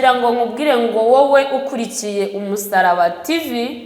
nagira ngo nkubwire ngo wowe ukurikiye Umusaraba TV,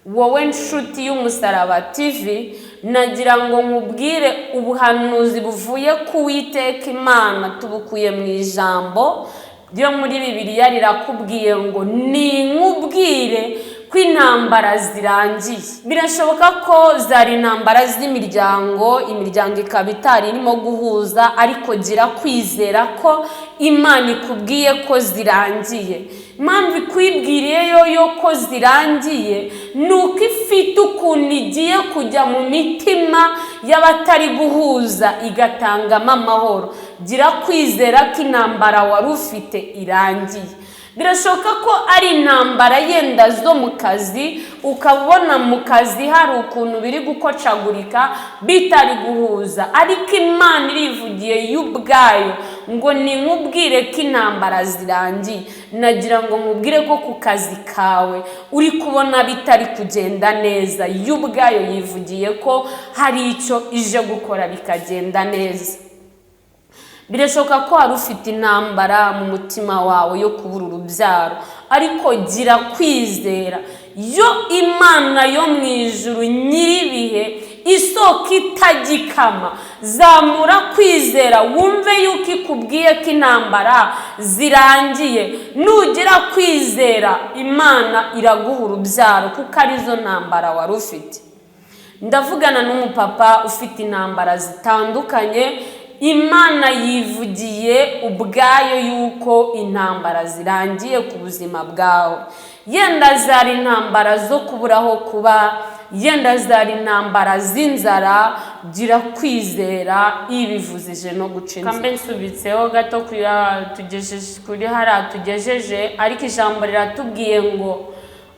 wowe nshuti y'Umusaraba TV, nagira ngo nkubwire ubuhanuzi buvuye ku Uwiteka Imana tubukuye mu ijambo ryo muri Bibiliya rirakubwiye ngo ni nkubwire ko intambara zirangiye. Birashoboka ko zari intambara z'imiryango, imiryango ikaba itari irimo guhuza, ariko gira kwizera ko Imana ikubwiye ko zirangiye. Impamvu ikwibwiriye yo ko zirangiye nuko ifite ukuntu igiye kujya mu mitima y'abatari guhuza igatangamo amahoro. Gira kwizera ko intambara wari ufite irangiye. Birashoboka ko ari intambara yenda zo mu kazi, ukabona mu kazi hari ukuntu biri gukocagurika bitari guhuza, ariko Imana irivugiye y'ubwayo ngo ni nkubwire ko intambara zirangiye. Nagira ngo nkubwire ko ku kazi kawe uri kubona bitari kugenda neza, y'ubwayo yivugiye ko hari icyo ije gukora bikagenda neza. Birashoboka ko wari ufite intambara mu mutima wawe yo kubura urubyaro, ariko gira kwizera yo Imana yo mu ijuru nyiribihe, isoko itagikama. Zamura kwizera wumve yuko ikubwiye ko intambara zirangiye. Nugira kwizera Imana iraguha urubyaro, kuko arizo ntambara wari ufite. Ndavugana n'umupapa ufite intambara zitandukanye. Imana yivugiye ubwayo yuko intambara zirangiye ku buzima bwawe. Yenda zari intambara zo kuburaho kuba, yenda zari intambara z'inzara, gira kwizera ibivuzije no guca inzira. Kambe nsubitseho gato tugejeje kuri hariya tugejeje, ariko ijambo riratubwiye ngo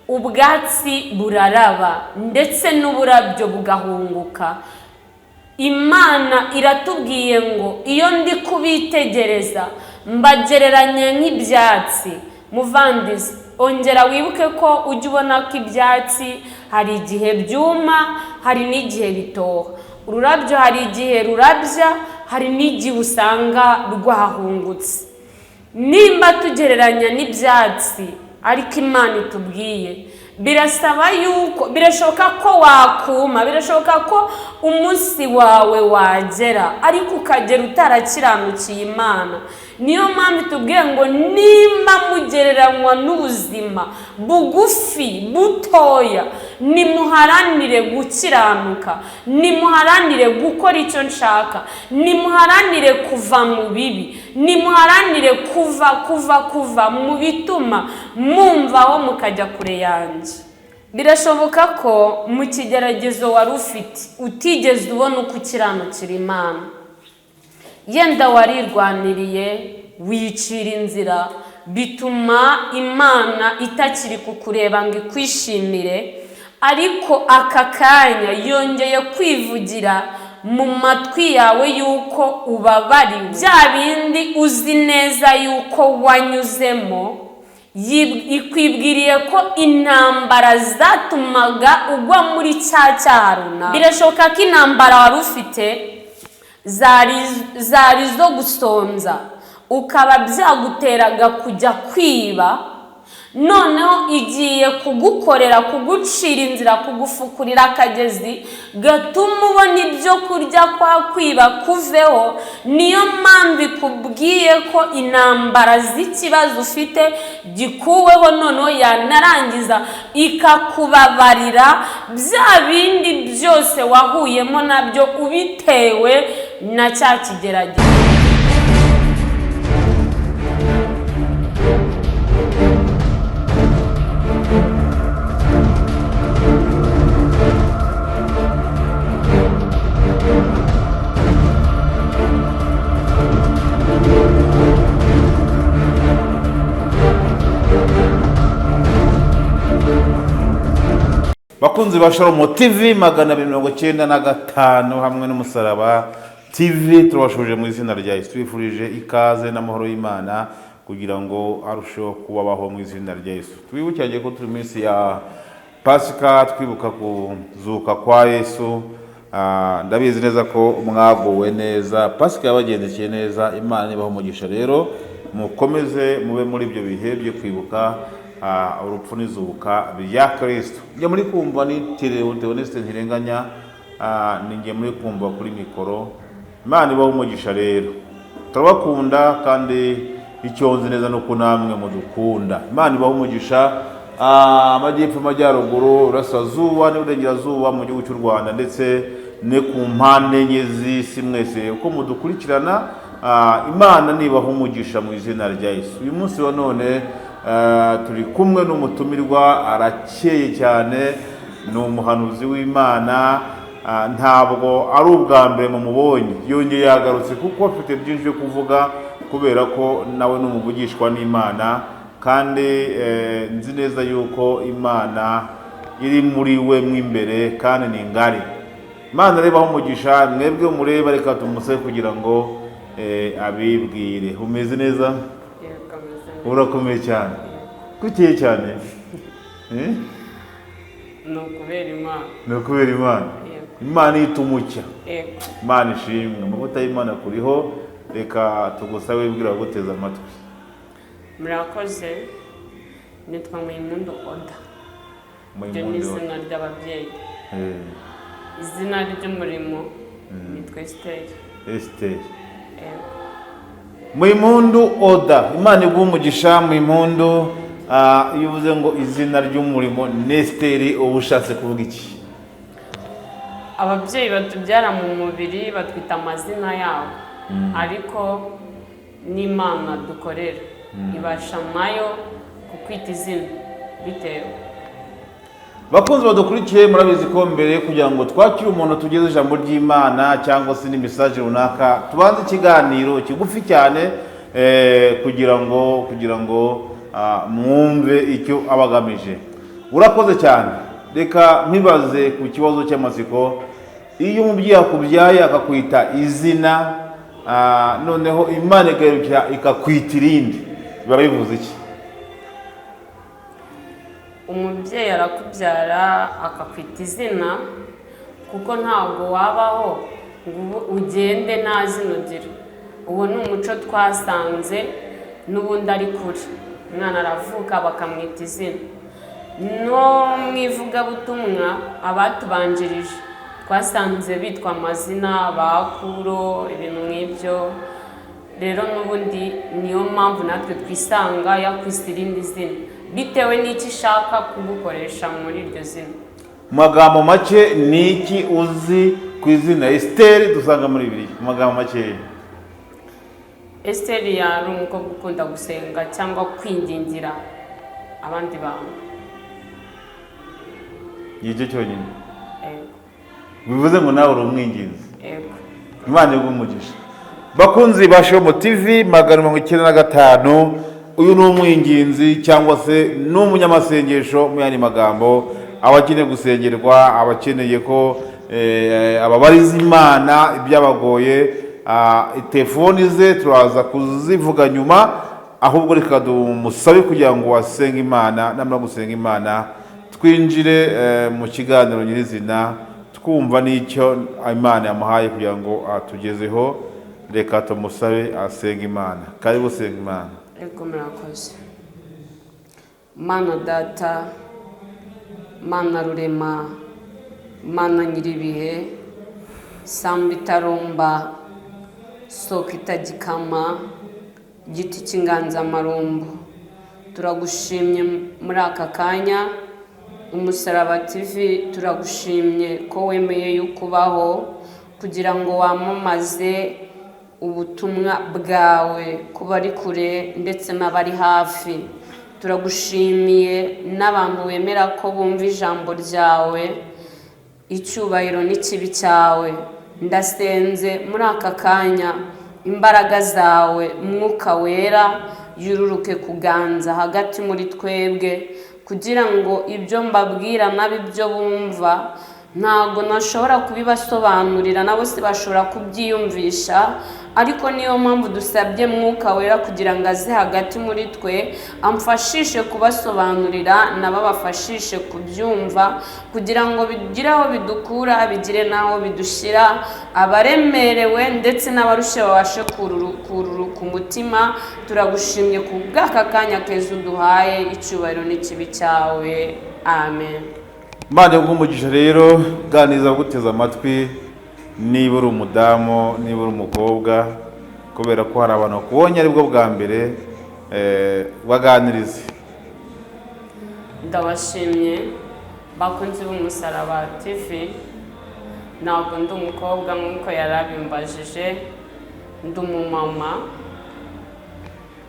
ubwatsi buraraba ndetse n'uburabyo bugahunguka. Imana iratubwiye ngo iyo ndi kubitegereza mbagereranye nk'ibyatsi. Muvandisi, ongera wibuke ko ujya ubona ko ibyatsi hari igihe byuma, hari n'igihe bitoha. Ururabyo hari igihe rurabya, hari n'igihe usanga rwahungutse. Nimba tugereranya n'ibyatsi ariko Imana itubwiye, birasaba yuko, birashoboka ko wakuma, birashoboka ko umunsi wawe wagera ariko ukagera utarakiranukiye Imana. Niyo mpamvu tubwiye ngo nimba mugereranywa n'ubuzima bugufi butoya, nimuharanire gukiranuka, nimuharanire gukora icyo nshaka, nimuharanire kuva mu bibi, nimuharanire kuva mu bituma mumvaho mukajya kure yanjye. Birashoboka ko mu kigeragezo wari ufite utigeze ubona uko ukiranukira Imana. Yenda warirwaniriye wicira inzira, bituma Imana itakiri kukureba ngo ikwishimire, ariko aka kanya yongeye kwivugira mu matwi yawe yuko ubabariwe. Bya bindi uzi neza yuko wanyuzemo, ikwibwiriye ko intambara zatumaga ugwa muri cya cyaha runaka. Birashoboka ko intambara wari ufite zari zo gusonza, ukaba byaguteraga kujya kwiba, noneho igiye kugukorera, kugucira inzira, kugufukurira akagezi gatuma ubona ibyo kurya kwa kwiba kuveho. Niyo mpamvu ikubwiye ko intambara z'ikibazo ufite gikuweho, noneho yanarangiza ikakubabarira bya bindi byose wahuyemo nabyo ubitewe na cya kigeragezo. Bakunzi ba Shalom TV 295 hamwe n'Umusaraba TV, turabashuje mu izina rya Yesu, twifurije ikaze n'amahoro y'Imana kugira ngo arusheho kubabaho mu izina rya Yesu. Twibukiranye ko turi minsi ya Pasika, twibuka kuzuka kwa Yesu. Ndabizi neza ko mwaguwe neza, Pasika yabagendekeye neza, Imana ibaho umugisha. Rero mukomeze mube muri ibyo bihe byo kwibuka urupfu n'izuka bya Kristo. Njye muri kumva ni Theoneste Ntirenganya, ninjye muri kumva kuri mikoro. Imana ibahe umugisha rero, turabakunda kandi icyo nzi neza nuko namwe mudukunda. Imana ibahe umugisha, amajyepfo, amajyaruguru, Burasirazuba n'Iburengerazuba mu gihugu cy'u Rwanda ndetse ne ku mpande enye z'isi, mwese uko mudukurikirana. Imana nibahe umugisha mu izina rya Yesu. Uyu munsi wa none turi kumwe n'umutumirwa, arakeye cyane, ni umuhanuzi w'Imana. Ntabwo ari ubwa mbere mumubonye, yongeye yagarutse kuko afite byinshi byo kuvuga kubera ko nawe ni umuvugishwa n'Imana, kandi nzi neza yuko Imana iri muri we mw'imbere kandi ni ngari. Imana rebaho umugisha, mwebwe mureba, reka tumusabe kugira ngo abibwire. Umeze neza? Urakomeye cyane, kukeye cyane. Ni ukubera Imana. Ni ukubera Imana. Imana itumucya. Imana ishimwe, amavuta y'Imana kuriho. Reka tugusabe wibwira guteza amatwi. Murakoze, nitwa Muhimpundu Oda. Iryo ni izina ry'ababyeyi. Izina ry'umurimo nitwa Esther. Muhimpundu Oda, Imana iguhe umugisha. Muhimpundu, iyo uvuze ngo izina ry'umurimo ni Esther, uba ushatse kuvuga iki? Ababyeyi batubyara mu mubiri batwita amazina yabo, ariko n'Imana dukorera ibasha nayo kukwita izina bitewe. Bakunzi badukurikiye, murabizi ko mbere kugira ngo twakire umuntu tugeze ijambo ry'Imana cyangwa se n'imisaje runaka, tubanze ikiganiro kigufi cyane kugira ngo mwumve icyo abagamije. Urakoze cyane. Reka mpibaze ku kibazo cy'amatsiko. Iyo umubyeyi akubyaye akakwita izina, noneho Imana igarukira ikakwita irindi, biba bivuze iki? Umubyeyi arakubyara akakwita izina kuko ntabwo wabaho ngo ugende nta zina ugira. Uwo ni umuco twasanze n'ubundi ari kure. Umwana aravuka bakamwita izina. No mu ivugabutumwa abatubanjirije twasanze bitwa amazina, bakuro, ibintu nk'ibyo. Rero n'ubundi niyo mpamvu natwe twisanga yakwise irindi zina bitewe n'iki ishaka kugukoresha muri iryo zina. Mu magambo make, ni iki uzi ku izina Esther dusanga muri Bibiliya? Mu magambo make, Esther yari umukobwa ukunda gusenga cyangwa kwingingira abandi bantu. Nicyo cyonyine. Bivuze ngo nawe uri umwinginzi. Imana iguhe umugisha. Bakunzi ba Shomo TV 95, uyu ni umwinginzi cyangwa se n'umunyamasengesho mu yandi magambo, abakeneye gusengerwa, abakeneye ko ababariza Imana ibyabagoye. Telefoni ze turaza kuzivuga nyuma, ahubwo reka dumusabe kugira ngo wasenge Imana. Namara gusenga Imana, twinjire mu kiganiro nyirizina twumva n'icyo Imana yamuhaye kugira ngo atugezeho. Reka tumusabe asenge Imana. Karibu senga Imana. Ego murakoze. Mana Data, Mana Rurema, Mana Nyiribihe, Samba itarumba, Soko itagikama, Giti cy'inganzamarumbo, turagushimye muri aka kanya. Umusaraba TV turagushimye ko wemeye yuko ubaho kugira ngo wamamaze ubutumwa bwawe ku bari kure ndetse n'abari hafi. Turagushimiye n'abantu wemera ko bumva ijambo ryawe. Icyubahiro n'ikibi cyawe ndasenze muri aka kanya, imbaraga zawe Mwuka Wera yururuke kuganza hagati muri twebwe, kugira ngo ibyo mbabwira nabi byo bumva ntabwo nashobora kubibasobanurira, nabo si bashobora kubyiyumvisha, ariko niyo mpamvu dusabye Mwuka Wera kugira ngo aze hagati muri twe amfashishe kubasobanurira, nabo bafashishe kubyumva, kugira ngo bigire aho bidukura, bigire n'aho bidushyira, abaremerewe ndetse n'abarushe babashe kururuka umutima. Turagushimye ku bw'aka kanya keza uduhaye, icyubahiro n'ikibi cyawe, amen. Imana y'umugisha rero ganiriza guteza amatwi, niba uri umudamu, niba uri umukobwa, kubera ko hari abantu bakubonye aribwo bwa mbere, baganirize. Ndabashimye bakunzi b'Umusaraba TV. Ntabwo ndi umukobwa nk'uko yari abimbajije, ndi umumama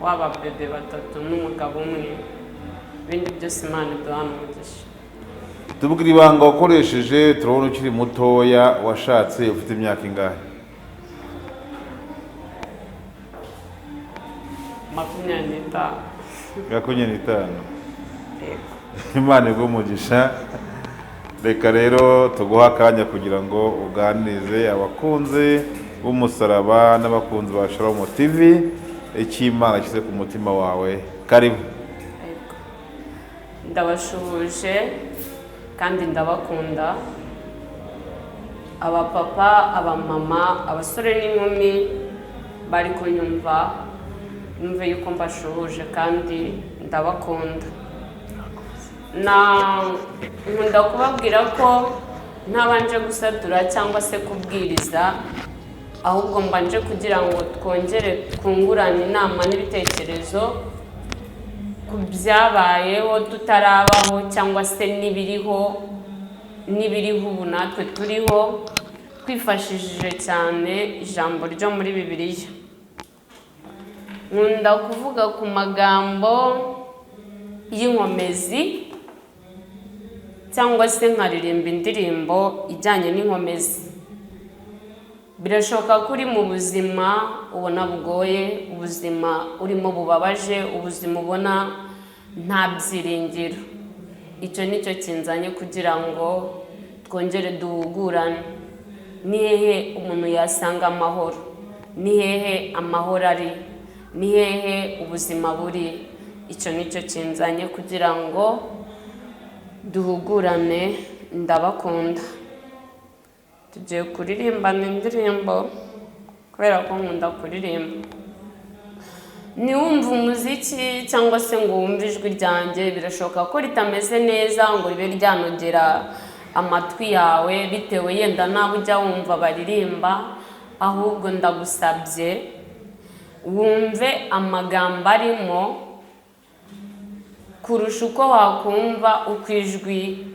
w'ababebe 3 n'umugabo umwe, ibindi byose Imana iduhana umugisha. Tubwira ibanga wakoresheje, turabona ukiri mutoya, washatse ufite imyaka ingahe? 25. Imana iguhe umugisha. Reka rero tuguha akanya kugira ngo uganirize abakunzi b'Umusaraba n'abakunzi ba Shalom TV icyo Imana yashyize ku mutima wawe. Karibu. Ndabashuhuje kandi ndabakunda, abapapa, abamama, abasore n'inkumi bari kunyumva, numve yuko mbashuhuje kandi ndabakunda. Nkunda kubabwira ko ntabanje gusatura cyangwa se kubwiriza, ahubwo mbanje kugira ngo twongere twungurane inama n'ibitekerezo ku byabayeho tutarabaho, cyangwa se n'ibiriho ubu natwe turiho, twifashishije cyane ijambo ryo muri Bibiliya. Nkunda kuvuga ku magambo y'inkomezi, cyangwa se nkaririmba indirimbo ijyanye n'inkomezi. Birashoboka ko uri mu buzima ubona bugoye, ubuzima urimo bubabaje, ubuzima ubona nta byiringiro. Icyo nicyo kinzanye kugira ngo twongere duhugurane. Ni hehe umuntu yasanga amahoro? Ni hehe amahoro ari? Ni hehe ubuzima buri? Icyo nicyo kinzanye kugira ngo duhugurane. Ndabakunda. Tugiye kuririmbana indirimbo kubera ko nkunda kuririmba. Niwumva umuziki cyangwa se ngo wumve ijwi ryanjye, birashoboka ko ritameze neza ngo ribe ryanogera amatwi yawe, bitewe yenda n'abo ujya wumva baririmba, ahubwo ndagusabye wumve amagambo arimo kurusha uko wakumva uko ijwi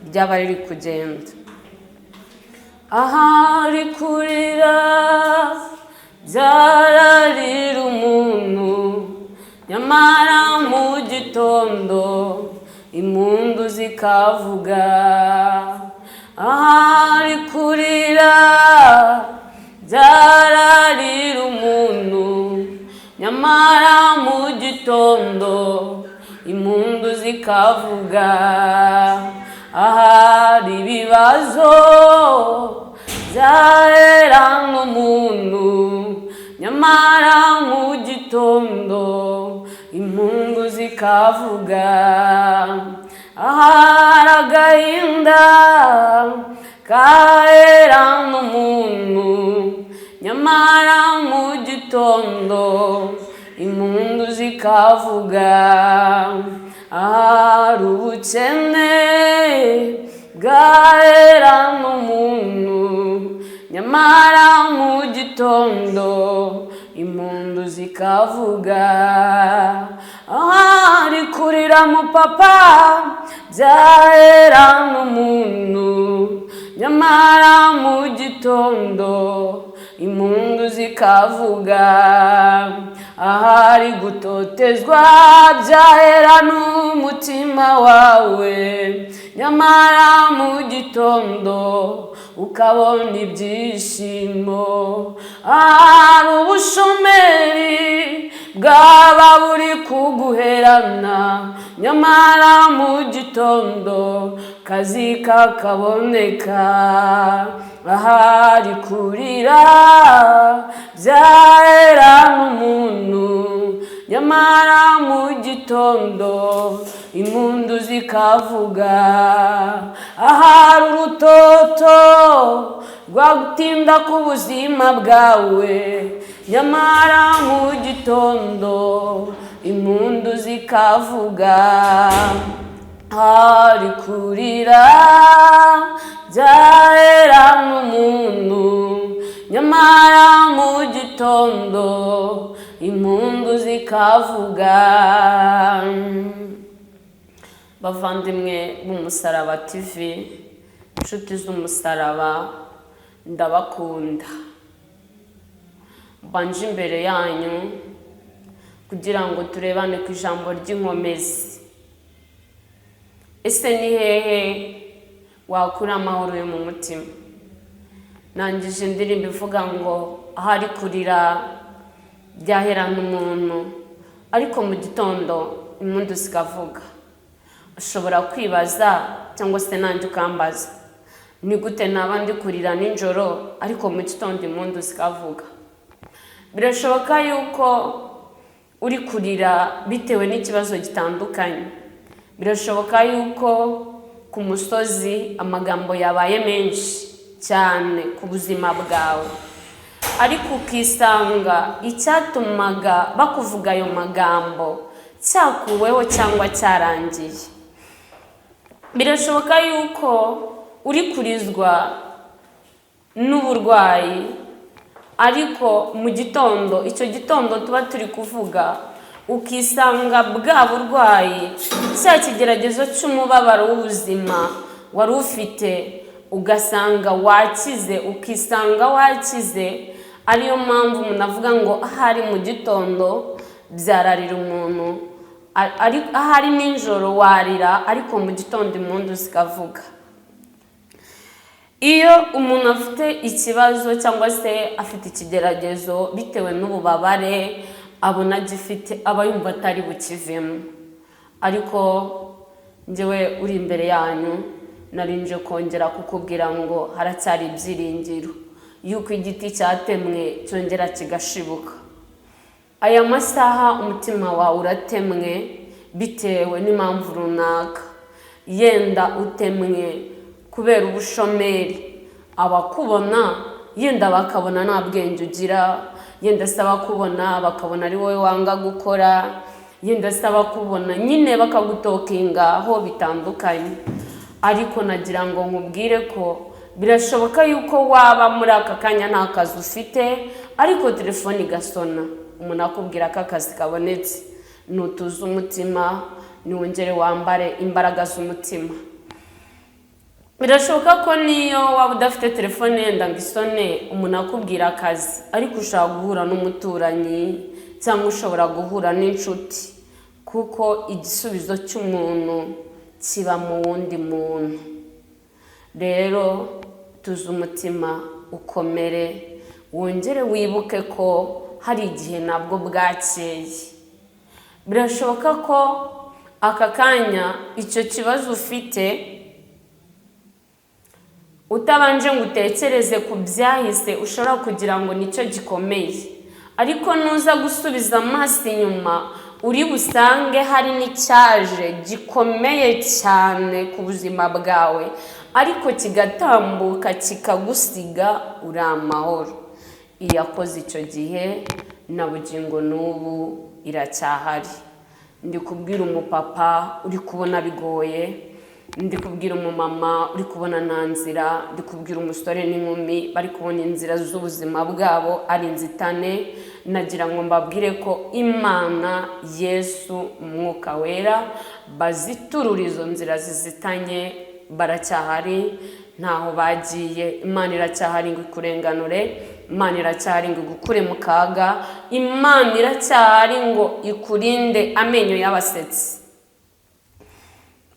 ryaba riri kugenda. Ahari kurira byararira umuntu, nyamara mu gitondo impundu zikavuga. Ahari kurira byararira umuntu, nyamara mu gitondo impundu zikavuga. Ahari ibibazo byaherana umuntu, nyamara mu gitondo impundu zikavuga. Ahari agahinda kaherana umuntu, nyamara mu gitondo impundu zikavuga. Ahari ubukene bwaherana umuntu, nyamara mu gitondo impundu zikavuga. Ahari kurira mupapa byaherana umuntu, nyamara mu gitondo impundu zikavuga. Ahari gutotezwa byaherana umutima wawe, nyamara mu gitondo ukabona ibyishimo. Ahari ubushomeri bwaba buri kuguherana, nyamara mu gitondo kazi kakaboneka. Ahari kurira byaherana umuntu, nyamara mu gitondo impundu zikavuga. Ahari urutoto rwagutinda ku buzima bwawe, nyamara mu gitondo impundu zikavuga. Ahari kurira byaherana umuntu, nyamara mu gitondo impundu zikavuga. Bavandimwe b'Umusaraba TV, inshuti z'umusaraba, ndabakunda. Mbanje imbere yanyu kugira ngo turebane ku ijambo ry'inkomezi. Ese ni hehe wakura amahoro yo mu mutima? Nangije indirimbo ivuga ngo ahari kurira byaherana umuntu, ariko mu gitondo impundu zikavuga. Ushobora kwibaza cyangwa se nanjye ukambaza, ni gute naba ndi kurira nijoro ariko mu gitondo impundu zikavuga? Birashoboka yuko uri kurira bitewe n'ikibazo gitandukanye. Birashoboka yuko ku musozi amagambo yabaye menshi cyane ku buzima bwawe, ariko ukisanga icyatumaga bakuvuga ayo magambo cyakuweho cyangwa cyarangiye. Birashoboka yuko uri kurizwa n'uburwayi, ariko mu gitondo, icyo gitondo tuba turi kuvuga, ukisanga bwa burwayi, cya kigeragezo cy'umubabaro w'ubuzima wari ufite, ugasanga wakize, ukisanga wakize. Ariyo mpamvu umuntu avuga ngo ahari mu gitondo byararira umuntu, ahari nijoro warira ariko mu gitondo impundu zikavuga. Iyo umuntu afite ikibazo cyangwa se afite ikigeragezo bitewe n'ububabare abona gifite, aba yumva atari bukivemo. Ariko njyewe uri imbere yanyu narinje kongera kukubwira ngo haracyari ibyiringiro yuko igiti cyatemwe cyongera kigashibuka. Aya masaha umutima wawe uratemwe bitewe n'impamvu runaka. Yenda utemwe kubera ubushomeri, abakubona yenda bakabona nta bwenge ugira, yenda saba kubona bakabona ari wowe wanga gukora, yenda saba kubona nyine bakagutokinga aho bitandukanye. Ariko nagira ngo nkubwire ko birashoboka yuko waba muri aka kanya nta kazi ufite, ariko telefone igasona, umuntu akubwira ko akazi kabonetse. Nutuze umutima, niwongere wambare imbaraga z'umutima. Birashoboka ko niyo waba udafite telefone yenda ngo isone umuntu akubwira akazi, ariko ushobora guhura n'umuturanyi cyangwa ushobora guhura n'inshuti, kuko igisubizo cy'umuntu kiba mu wundi muntu. Rero tuze umutima, ukomere, wongere wibuke ko hari igihe nabwo bwakeye. Birashoboka ko aka kanya icyo kibazo ufite utabanje ngo utekereze ku byahise ushobora kugira ngo nicyo gikomeye, ariko nuza gusubiza amaso inyuma uri busange hari n'icyaje gikomeye cyane ku buzima bwawe, ariko kigatambuka kikagusiga uri amahoro. Iyakoze icyo gihe na bugingo n'ubu iracyahari. Ndi kubwira umupapa uri kubona bigoye, ndi kubwira umumama uri kubona nta nzira, ndi kubwira umusore n'inkumi bari kubona inzira z'ubuzima bwabo ari inzitane. Nagira ngo mbabwire ko Imana, Yesu, Umwuka Wera baziturura izo nzira zizitanye, baracyahari, ntaho bagiye. Imana iracyahari ngo ikurenganure, Imana iracyahari ngo igukure mu kaga, Imana iracyahari ngo ikurinde amenyo y'abasetsi.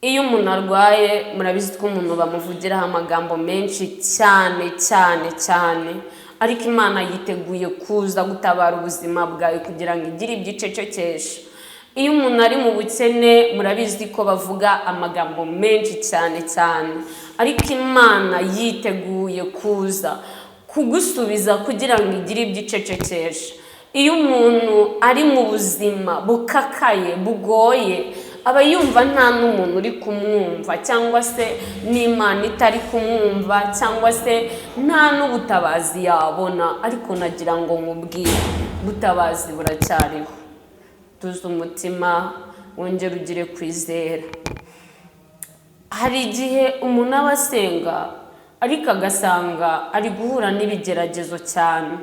iyo umuntu arwaye murabizi ko umuntu bamuvugiraho amagambo menshi cyane cyane cyane, ariko Imana yiteguye kuza gutabara ubuzima bwawe kugira ngo igire ibyo icecekesha. Iyo umuntu ari mu bukene murabizi ko bavuga amagambo menshi cyane cyane, ariko Imana yiteguye kuza kugusubiza kugira ngo igire ibyo icecekesha. Iyo umuntu ari mu buzima bukakaye bugoye aba yumva nta n'umuntu uri kumwumva, cyangwa se n'Imana itari kumwumva, cyangwa se nta n'ubutabazi yabona. Ariko nagira ngo nkubwire ubutabazi buracyariho. Tuza umutima, wongere ugire kwizera. Hari igihe umuntu aba asenga ariko agasanga ari guhura n'ibigeragezo cyane.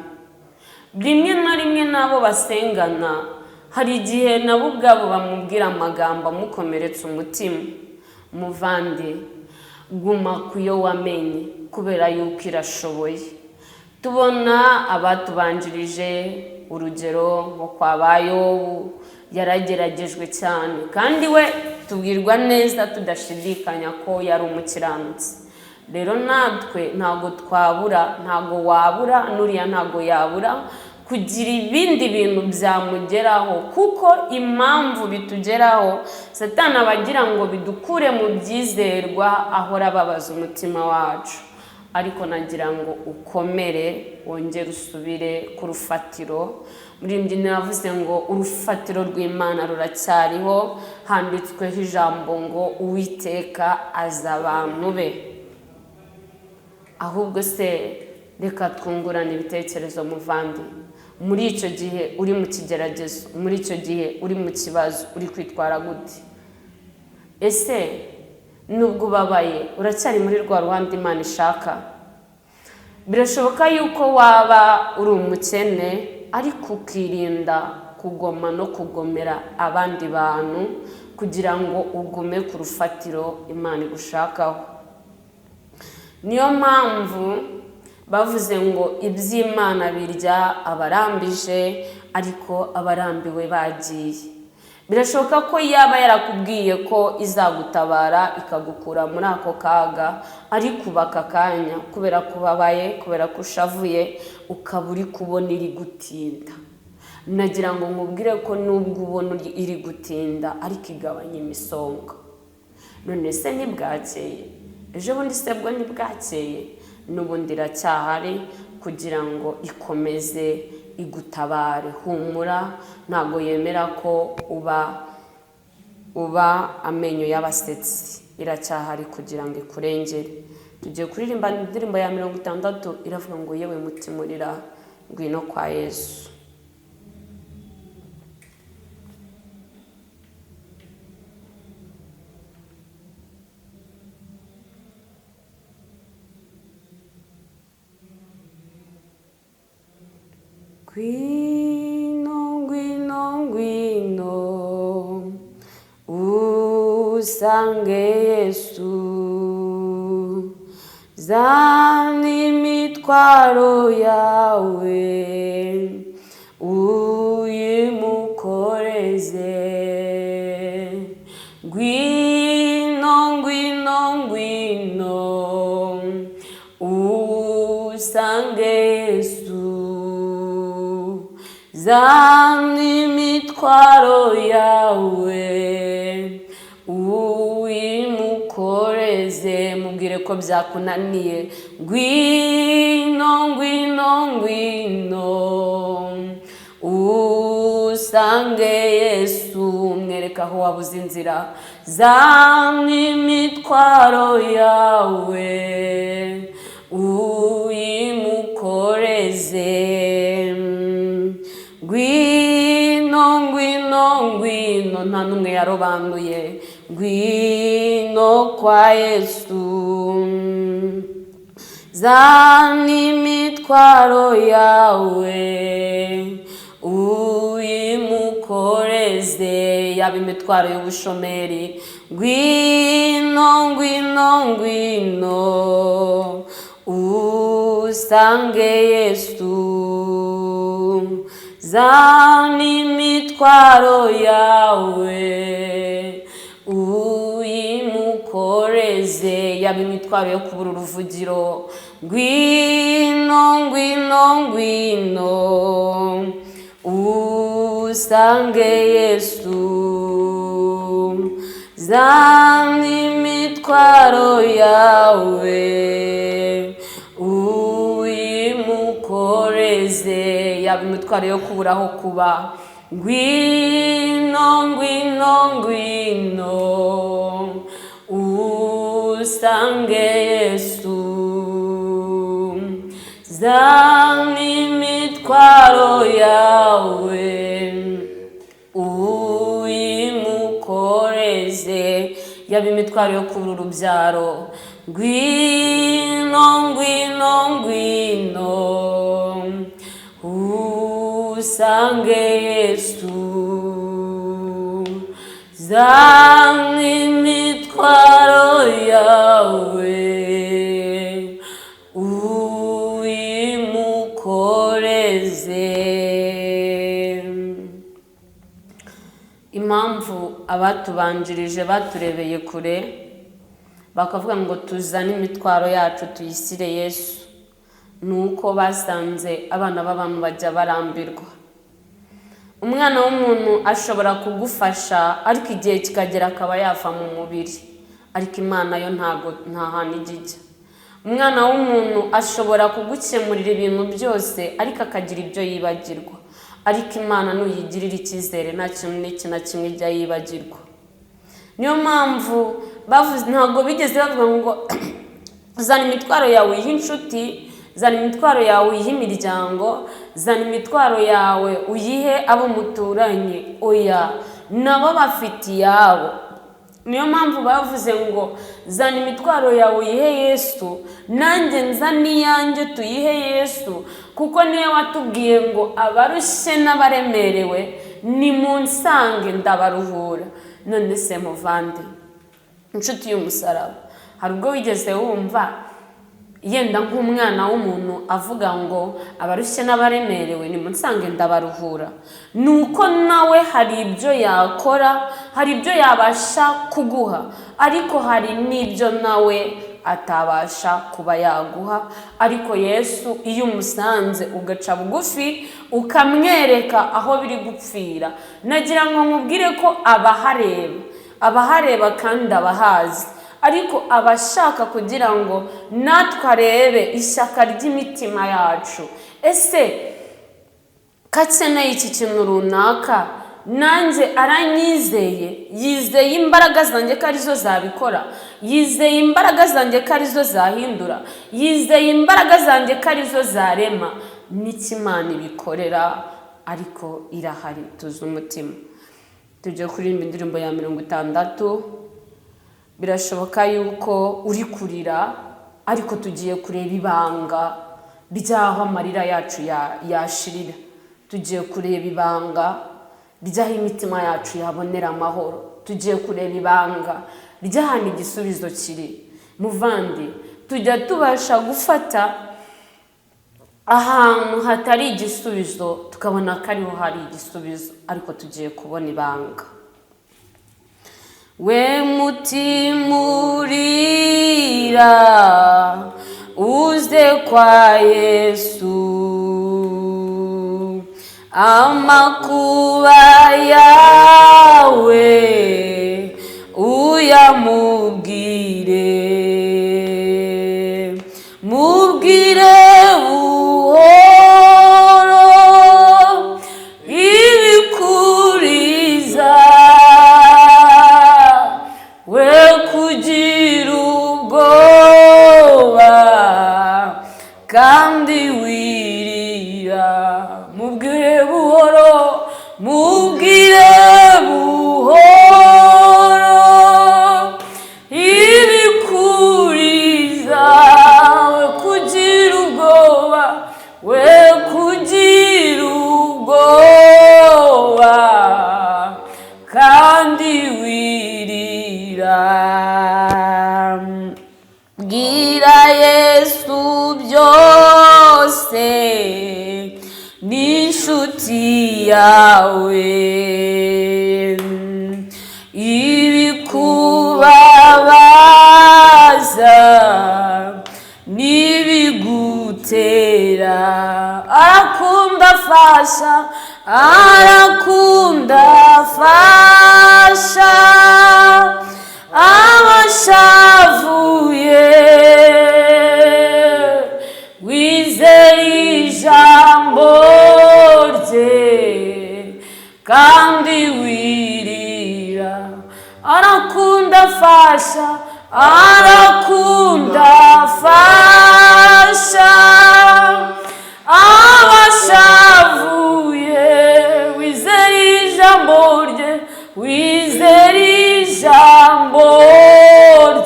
Rimwe na rimwe n'abo basengana hari igihe nabo ubwabo bamubwira amagambo amukomeretsa umutima. Muvande, guma ku yo wamenye kubera yuko irashoboye. Tubona abatubanjirije, urugero nko kwa ba Yobu, yarageragejwe cyane kandi we tubwirwa neza tudashidikanya ko yari umukiranutsi. Rero natwe ntago twabura, ntago wabura, n'uriya ntago yabura kugira ibindi bintu byamugeraho, kuko impamvu bitugeraho Satani abagira ngo bidukure mu byizerwa, ahora ababaza umutima wacu. Ariko nagira ngo ukomere, wongere usubire ku rufatiro. Muri mbyino navuze ngo urufatiro rw'Imana ruracyariho, handitsweho ijambo ngo Uwiteka azi abantu be. Ahubwo se reka twungurane ibitekerezo muvandi. Muri icyo gihe uri mu kigeragezo, muri icyo gihe uri mu kibazo, uri kwitwara gute? Ese nubwo ubabaye uracyari muri rwa ruhande Imana ishaka? Birashoboka yuko waba uri umukene ariko ukirinda kugoma no kugomera abandi bantu kugira ngo ugume ku rufatiro Imana igushakaho. Niyo mpamvu bavuze ngo iby'Imana birya abarambije ariko abarambiwe bagiye. Birashoboka ko yaba yarakubwiye ko izagutabara ikagukura muri ako kaga, ariko ubaka kanya kubera kubabaye, kubera kushavuye, ukaba uri kubona iri gutinda. Nagira ngo nkubwire ko nubwo ubona iri gutinda ariko igabanya imisonga. None se ntibwakeye? Ejo bundi se bwo ntibwakeye? N'ubundi iracyahari kugira ngo ikomeze igutabare. Humura, ntago yemera ko uba amenyo y'abasetsi. Iracyahari kugira ngo ikurengere. Tugiye kuririmba indirimbo ya 60 iravuga ngo yewe mutima urira, ngwino kwa Yesu. Ngwino, ngwino, ngwino, usange Yesu. Zana imitwaro yawe uyimukoreze. Ngwino, ngwino, ngwino, usange Yesu. Zana imitwaro yawe uyimukoreze. Mubwire ko byakunaniye. Ngwino, ngwino, ngwino, usange Yesu. Mwereka aho wabuze inzira. Zana imitwaro yawe uyimukoreze. Ngwino, ngwino, ngwino, nta n'umwe yarobanuye. Ngwino kwa Yesu. Zana imitwaro yawe uyimukoreze. Yaba imitwaro y'ubushomeri. Ngwino, ngwino, ngwino, usange Yesu. Zana imitwaro yawe uyimukoreze. yaba imitwaro yo kubura uruvugiro. Ngwino ngwino ngwino usange Yesu, zana imitwaro yawe uyimukoreze, yaba imitwaro yo kubura aho kuba. Ngwino ngwino ngwino usange Yesu, zana imitwaro yawe uyimukoreze, yaba imitwaro yo kubura urubyaro. Ngwino ngwino ngwino usange Yesu, zana imitwaro yawe uyimukoreze. Impamvu abatubanjirije baturebeye kure bakavuga ngo tuzane imitwaro yacu tuyisire Yesu, nuko basanze abana b'abantu bajya barambirwa. Umwana w'umuntu ashobora kugufasha ariko igihe kikagera akaba yava mu mubiri, ariko Imana yo nta hantu ijya. Umwana w'umuntu ashobora kugukemurira ibintu byose ariko akagira ibyo yibagirwa, ariko Imana nuyigirira icyizere nta kintu n'iki na kimwe ijya yibagirwa. Niyo mpamvu bavuze, ntabwo bigeze bavuga ngo zana imitwaro yawe uyihe inshuti, zana imitwaro yawe uyihe imiryango, zana imitwaro yawe uyihe abo muturanye. Oya, nabo bafite iyabo. Niyo mpamvu bavuze ngo zana imitwaro yawe uyihe Yesu, nanjye nzana iyanjye tuyihe Yesu, kuko niyo watubwiye ngo abarushye n'abaremerewe nimunsange ndabaruhura. None se muvande, inshuti y'umusaraba, hari ubwo wigeze wumva yenda nk'umwana w'umuntu avuga ngo abarushye n'abaremerewe nimunsange ndabaruhura? Nuko nawe hari ibyo yakora, hari ibyo yabasha kuguha, ariko hari n'ibyo nawe atabasha kuba yaguha. Ariko Yesu iyo umusanze ugaca bugufi ukamwereka aho biri gupfira, nagira ngo nkubwire ko abahareba kandi abahazi, ariko abashaka kugira ngo natwe arebe ishyaka ry'imitima yacu. Ese kakeneye iki kintu runaka, nanjye aranyizeye, yizeye imbaraga zanjye ko arizo zabikora, yizeye imbaraga zanjye ko arizo zahindura, yizeye imbaraga zanjye ko arizo zarema. N'ikimana ibikorera, ariko irahari, tuzi umutima. Tujye kuririmba indirimbo ya 60. Birashoboka yuko uri kurira, ariko tugiye kureba ibanga ry'aho amarira yacu yashirira. Tugiye kureba ibanga ry'aho imitima yacu yabonera amahoro. Tugiye kureba ibanga ry'ahantu igisubizo kiri. Muvandi, tujya tubasha gufata ahantu hatari igisubizo tukabona ko ariho hari igisubizo, ariko tugiye kubona ibanga. We mutima urira uze kwa Yesu, amakuba yawe uyamubwire, mubwire buhoro ibikuriza, we kugira ubwoba kandi wirira. Mubwire buhoro, mubwire buhoro ibikuriza, we kugira ubwoba, we kugira ubwoba kandi wirira. Bwira Yesu byose n'inshuti yawe, ibikubabaza afasha, arakunda afasha abashavuye. Wizere ijambo rye kandi wirira, arakunda afasha, arakunda afasha abashavuye. Wizere ijambo rye, wizere ijambo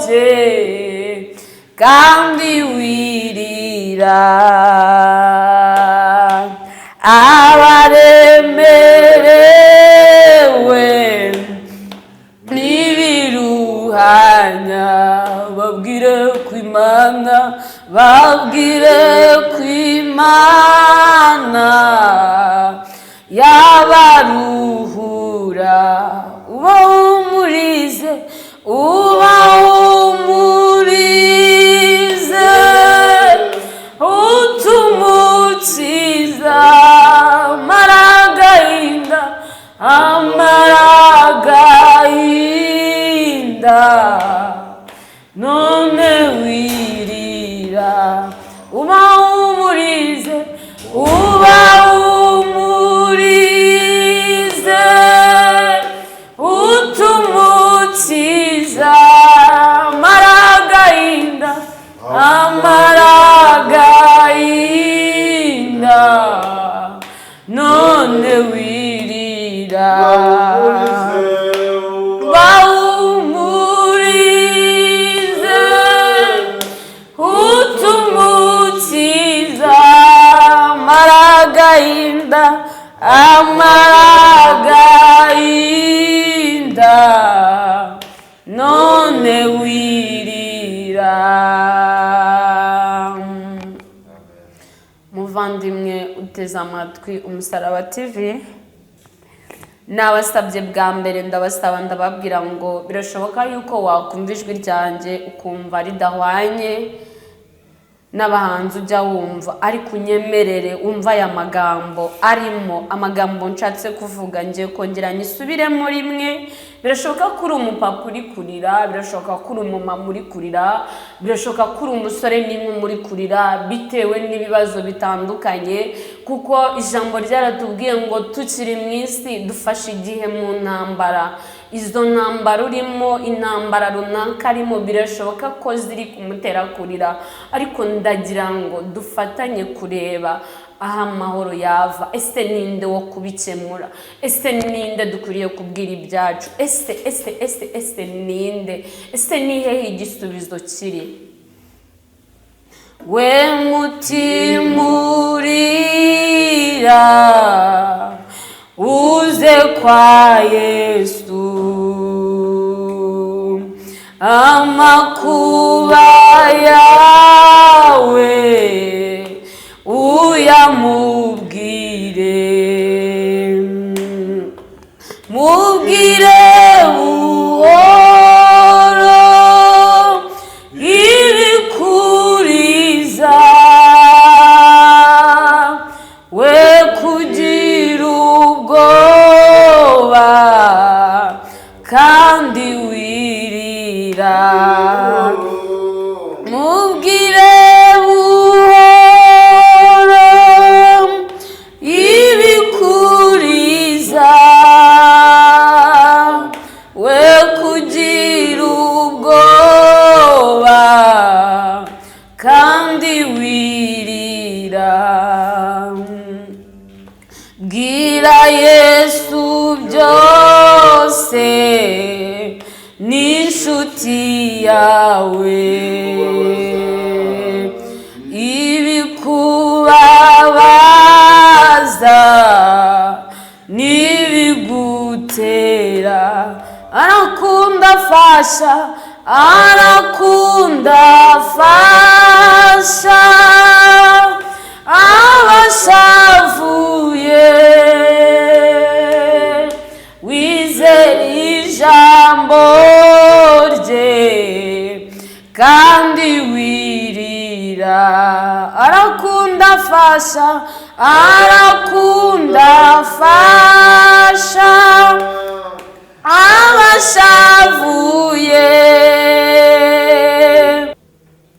rye kandi wirira, abaremerewe n'ibiruhanya babwire ku Imana, babwire ku Imana yabaruhura. Ubahumurize, ubahumurize, utumukiza amaragahinda, amaragahinda. None wirira, ubahumurize, ubahumurize, utumukiza amaragahinda, amaragahinda. None wirira, bahumurize, utumukiza amaragahinda, amaragahinda. None wirira. Muvandimwe uteze amatwi Umusaraba TV, nabasabye bwa mbere, ndabasaba ndababwira ngo birashoboka yuko wakumva ijwi ryanjye ukumva ridahwanye n'abahanzi ujya wumva, ariko unyemerere wumva aya magambo arimo, amagambo nshatse kuvuga ngiye kongera nyisubiremo rimwe. Birashoboka ko uri umupapa uri kurira, birashoboka ko uri umumama uri kurira, birashoboka ko uri umusore n'inkumi uri kurira bitewe n'ibibazo bitandukanye, kuko ijambo ryaratubwiye ngo tukiri mu isi dufashe igihe mu ntambara. Izo ntambara urimo, intambara runaka arimo, birashoboka ko ziri kumutera kurira, ariko ndagira ngo dufatanye kureba aho amahoro yava. Ese ninde wo kubikemura? Ese ninde dukwiriye kubwira ibyacu? Ese ninde? Ese ni hehe igisubizo kiri? We mutima urira, uze kwa Yesu, amakuba yawe uyamubwire, mubwire buhoro ibikuriza, we kugira ubwoba kandi wirira, mubwire buhoro ibikuriza, we kugira ubwoba kandi wirira. Bwira Yesu byose n'inshuti yawe, ibikubabaza n'ibigutera. Arakunda afasha, arakunda afasha abashavuye. Wizere ijambo rye kandi wirira, arakunda afasha, arakunda afasha abashavuye.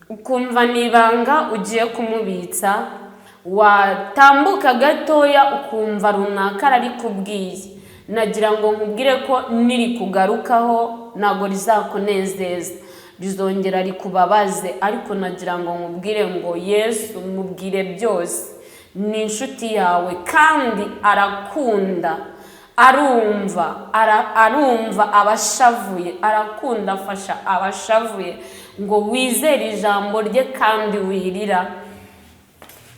Ukumva nibanga ugiye kumubitsa, watambuka gatoya ukumva runaka arabikubwiye. Nagira ngo nkubwire ko niri kugarukaho ntago rizakunezeza, rizongera rikubabaze, ariko nagira ngo nkubwire ngo Yesu mubwire byose, ni inshuti yawe kandi arakunda, arumva abashavuye, arakunda afasha abashavuye. Ngo wizere ijambo rye kandi wirira.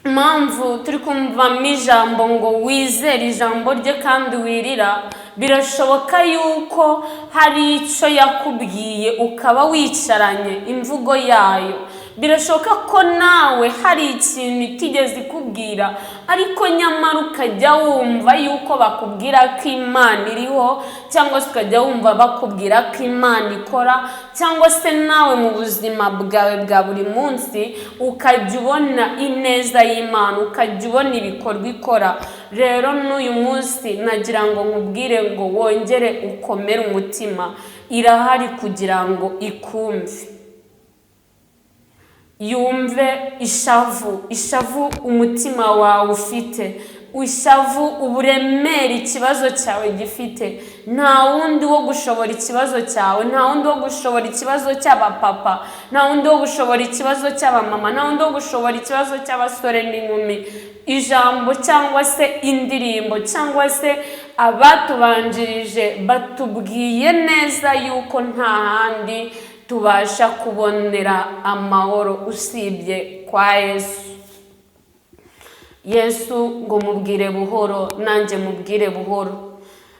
Impamvu turi kumvamo ijambo ngo wizere ijambo rye kandi wirira, birashoboka yuko hari icyo yakubwiye ukaba wicaranye imvugo yayo. Birashoboka ko nawe hari ikintu itigeze ikubwira, ariko nyamara ukajya wumva yuko bakubwira ko Imana iriho, cyangwa se ukajya wumva bakubwira ko Imana ikora, cyangwa se nawe mu buzima bwawe bwa buri munsi ukajya ubona ineza y'Imana, ukajya ubona ibikorwa ikora. Rero n'uyu munsi nagira ngo nkubwire ngo wongere ukomere umutima, irahari kugira ngo ikumve, yumve ishavu umutima wawe ufite, ishavu uburemere ikibazo cyawe gifite. Nta wundi wo gushobora ikibazo cyawe, nta wundi wo gushobora ikibazo cy'abapapa, nta wundi wo gushobora ikibazo cy'abamama, nta wundi wo gushobora ikibazo cy'abasore n'inkumi. Ijambo cyangwa se indirimbo cyangwa se abatubanjirije batubwiye neza yuko nta handi tubasha kubonera amahoro usibye kwa Yesu. Yesu ngo mubwire buhoro, nanjye mubwire buhoro.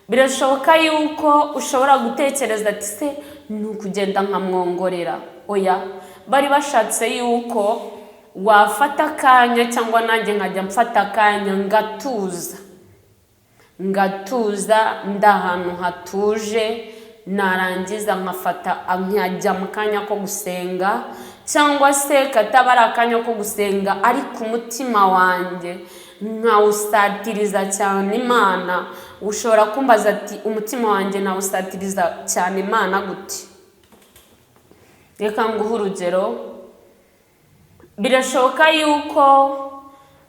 Birashoboka yuko ushobora gutekereza ati se ni ukugenda nkamwongorera. Oya, bari bashatse yuko wafata akanya cyangwa nanjye nkajya mfata akanya ngatuza ndahantu hatuje, narangiza nkajya mu kanya ko gusenga, cyangwa se kataba ari akanya ko gusenga ariko umutima wanjye nkawusatiriza cyane Imana. Ushobora kumbaza ati umutima wanjye nawusatiriza cyane Imana gute? Reka nguhe urugero. Birashoboka yuko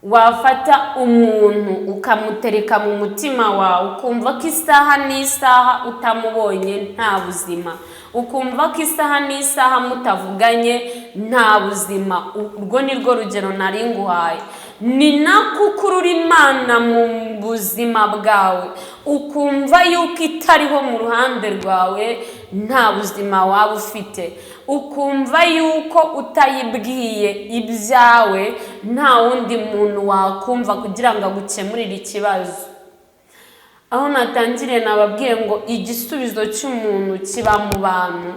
wafata umuntu ukamutereka mu mutima wawe, ukumva ko isaha n'isaha utamubonye nta buzima, ukumva ko isaha n'isaha mutavuganye nta buzima. Urwo ni rwo rugero nari nguhaye. Ni nako ukurura Imana mu buzima bwawe, ukumva yuko itariho mu ruhande rwawe, nta buzima waba ufite. Ukumva yuko utayibwiye ibyawe, nta wundi muntu wakumva kugira ngo agukemurire ikibazo. Aho natangiriye nababwiye ngo igisubizo cy'umuntu kiba mu bantu.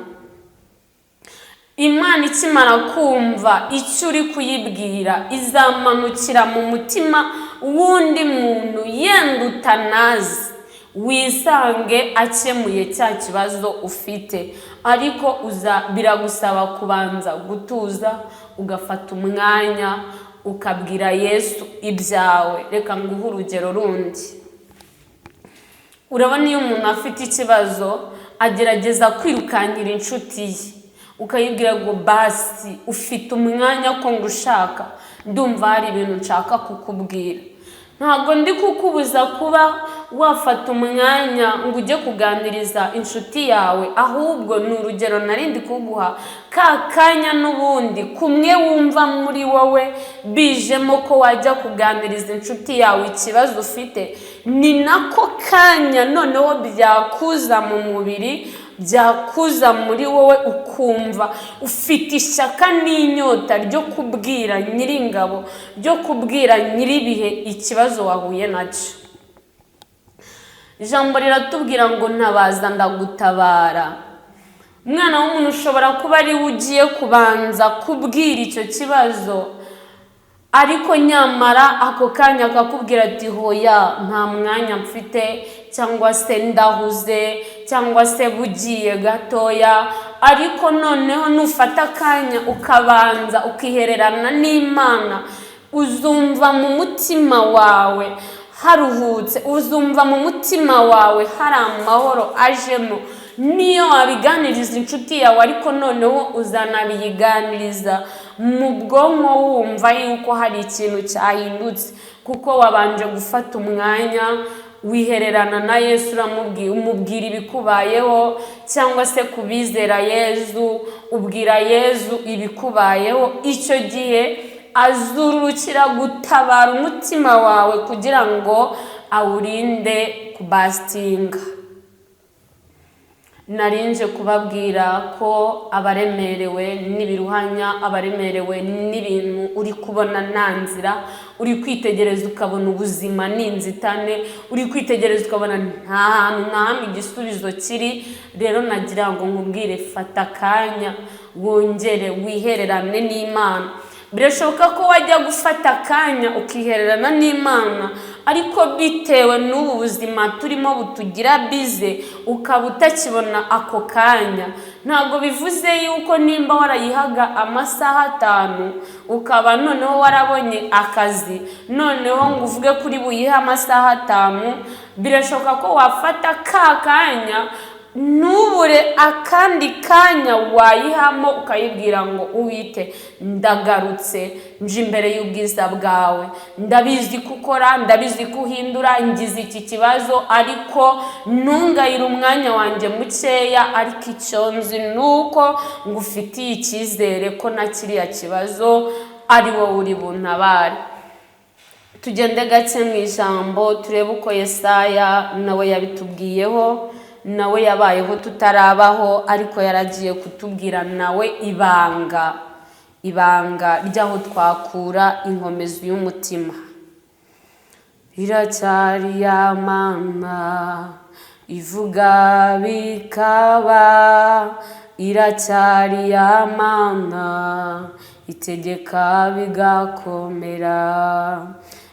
Imana ikimara kumva icyo uri kuyibwira, izamanukira mu mutima w'undi muntu yenda utanazi, wisange akemuye cya kibazo ufite. Ariko biragusaba kubanza gutuza, ugafata umwanya ukabwira Yesu ibyawe. Reka nguhe urugero rundi. Urabona iyo umuntu afite ikibazo agerageza kwirukankira inshuti ye, ukayibwira ngo basi ufite umwanya ko ngushaka, ndumva hari ibintu nshaka kukubwira. Ntabwo ndi kukubuza kuba wafata umwanya ngo ujye kuganiriza inshuti yawe, ahubwo ni urugero narindi kuguha. Ka kanya n'ubundi kumwe wumva muri wowe bijemo ko wajya kuganiriza inshuti yawe ikibazo ufite, ni nako kanya noneho byakuza mu mubiri, byakuza muri wowe, ukumva ufite ishyaka n'inyota ryo kubwira Nyiringabo, ryo kubwira Nyiribihe ikibazo wahuye nacyo. Ijambo riratubwira ngo ntabaza ndagutabara. Umwana w'umuntu ushobora kuba ari ugiye kubanza kubwira icyo kibazo, ariko nyamara ako kanya akakubwira ati hoya nta mwanya mfite, cyangwa se ndahuze, cyangwa se bugiye gatoya. Ariko noneho nufata akanya ukabanza ukihererana n'Imana, uzumva mu mutima wawe haruhutse, uzumva mu mutima wawe hari amahoro ajemo. Niyo wabiganiriza inshuti yawe, ariko noneho uzanabiyiganiriza mu bwonko wumva yuko hari ikintu cyahindutse, kuko wabanje gufata umwanya wihererana na Yesu, umubwira ibikubayeho, cyangwa se kubizera Yesu ubwira Yesu ibikubayeho. Icyo gihe azurukira gutabara umutima wawe kugira ngo awurinde kubasitinga. Narinje kubabwira ko abaremerewe n'ibiruhanya, abaremerewe n'ibintu uri kubona nta nzira, uri kwitegereza ukabona ubuzima n'inzitane, uri kwitegereza ukabona nta hantu na hamwe igisubizo kiri. Rero nagira ngo nkubwire, fata akanya wongere wihererane n'Imana. Birashoboka ko wajya gufata akanya ukihererana n'Imana, ariko bitewe n'ubu buzima turimo butugira bize ukaba utakibona ako kanya. Ntabwo bivuze yuko nimba warayihaga amasaha 5 ukaba noneho warabonye akazi, noneho ngo uvuge kuri buyihe amasaha 5. Birashoboka ko wafata ka kanya nubure akandi kanya wayihamo ukayibwira ngo Uwite, ndagarutse nje imbere y'ubwiza bwawe, ndabizi kukora, ndabizi kuhindura, ngize iki kibazo, ariko ntungayire umwanya wanjye mukeya, ariko icyo nzi nuko ngufitiye icyizere ko na kiriya kibazo ari wowe uri buntabare. Tugende gake mu ijambo turebe uko Yesaya nawe yabitubwiyeho. Nawe yabayeho tutarabaho, ariko yaragiye kutubwira nawe ibanga ryaho twakura inkomezi y'umutima. Iracyari ya Mana ivuga bikaba, iracyari ya Mana itegeka bigakomera,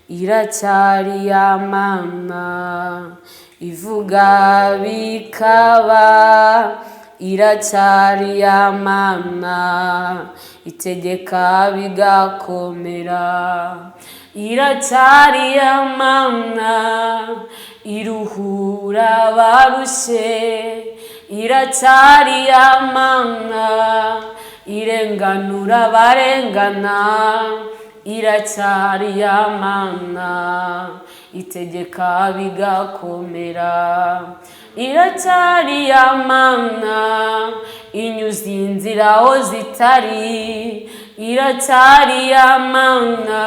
iracyari ya Mana ivuga bikaba, iracyari ya Mana itegeka bigakomera, iracyari ya Mana iruhura abarushye, iracyari ya Mana irenganura abarengana, iracyari ya Mana itegeka bigakomera, iracyari ya Mana inyuza inzira aho zitari, iracyari ya Mana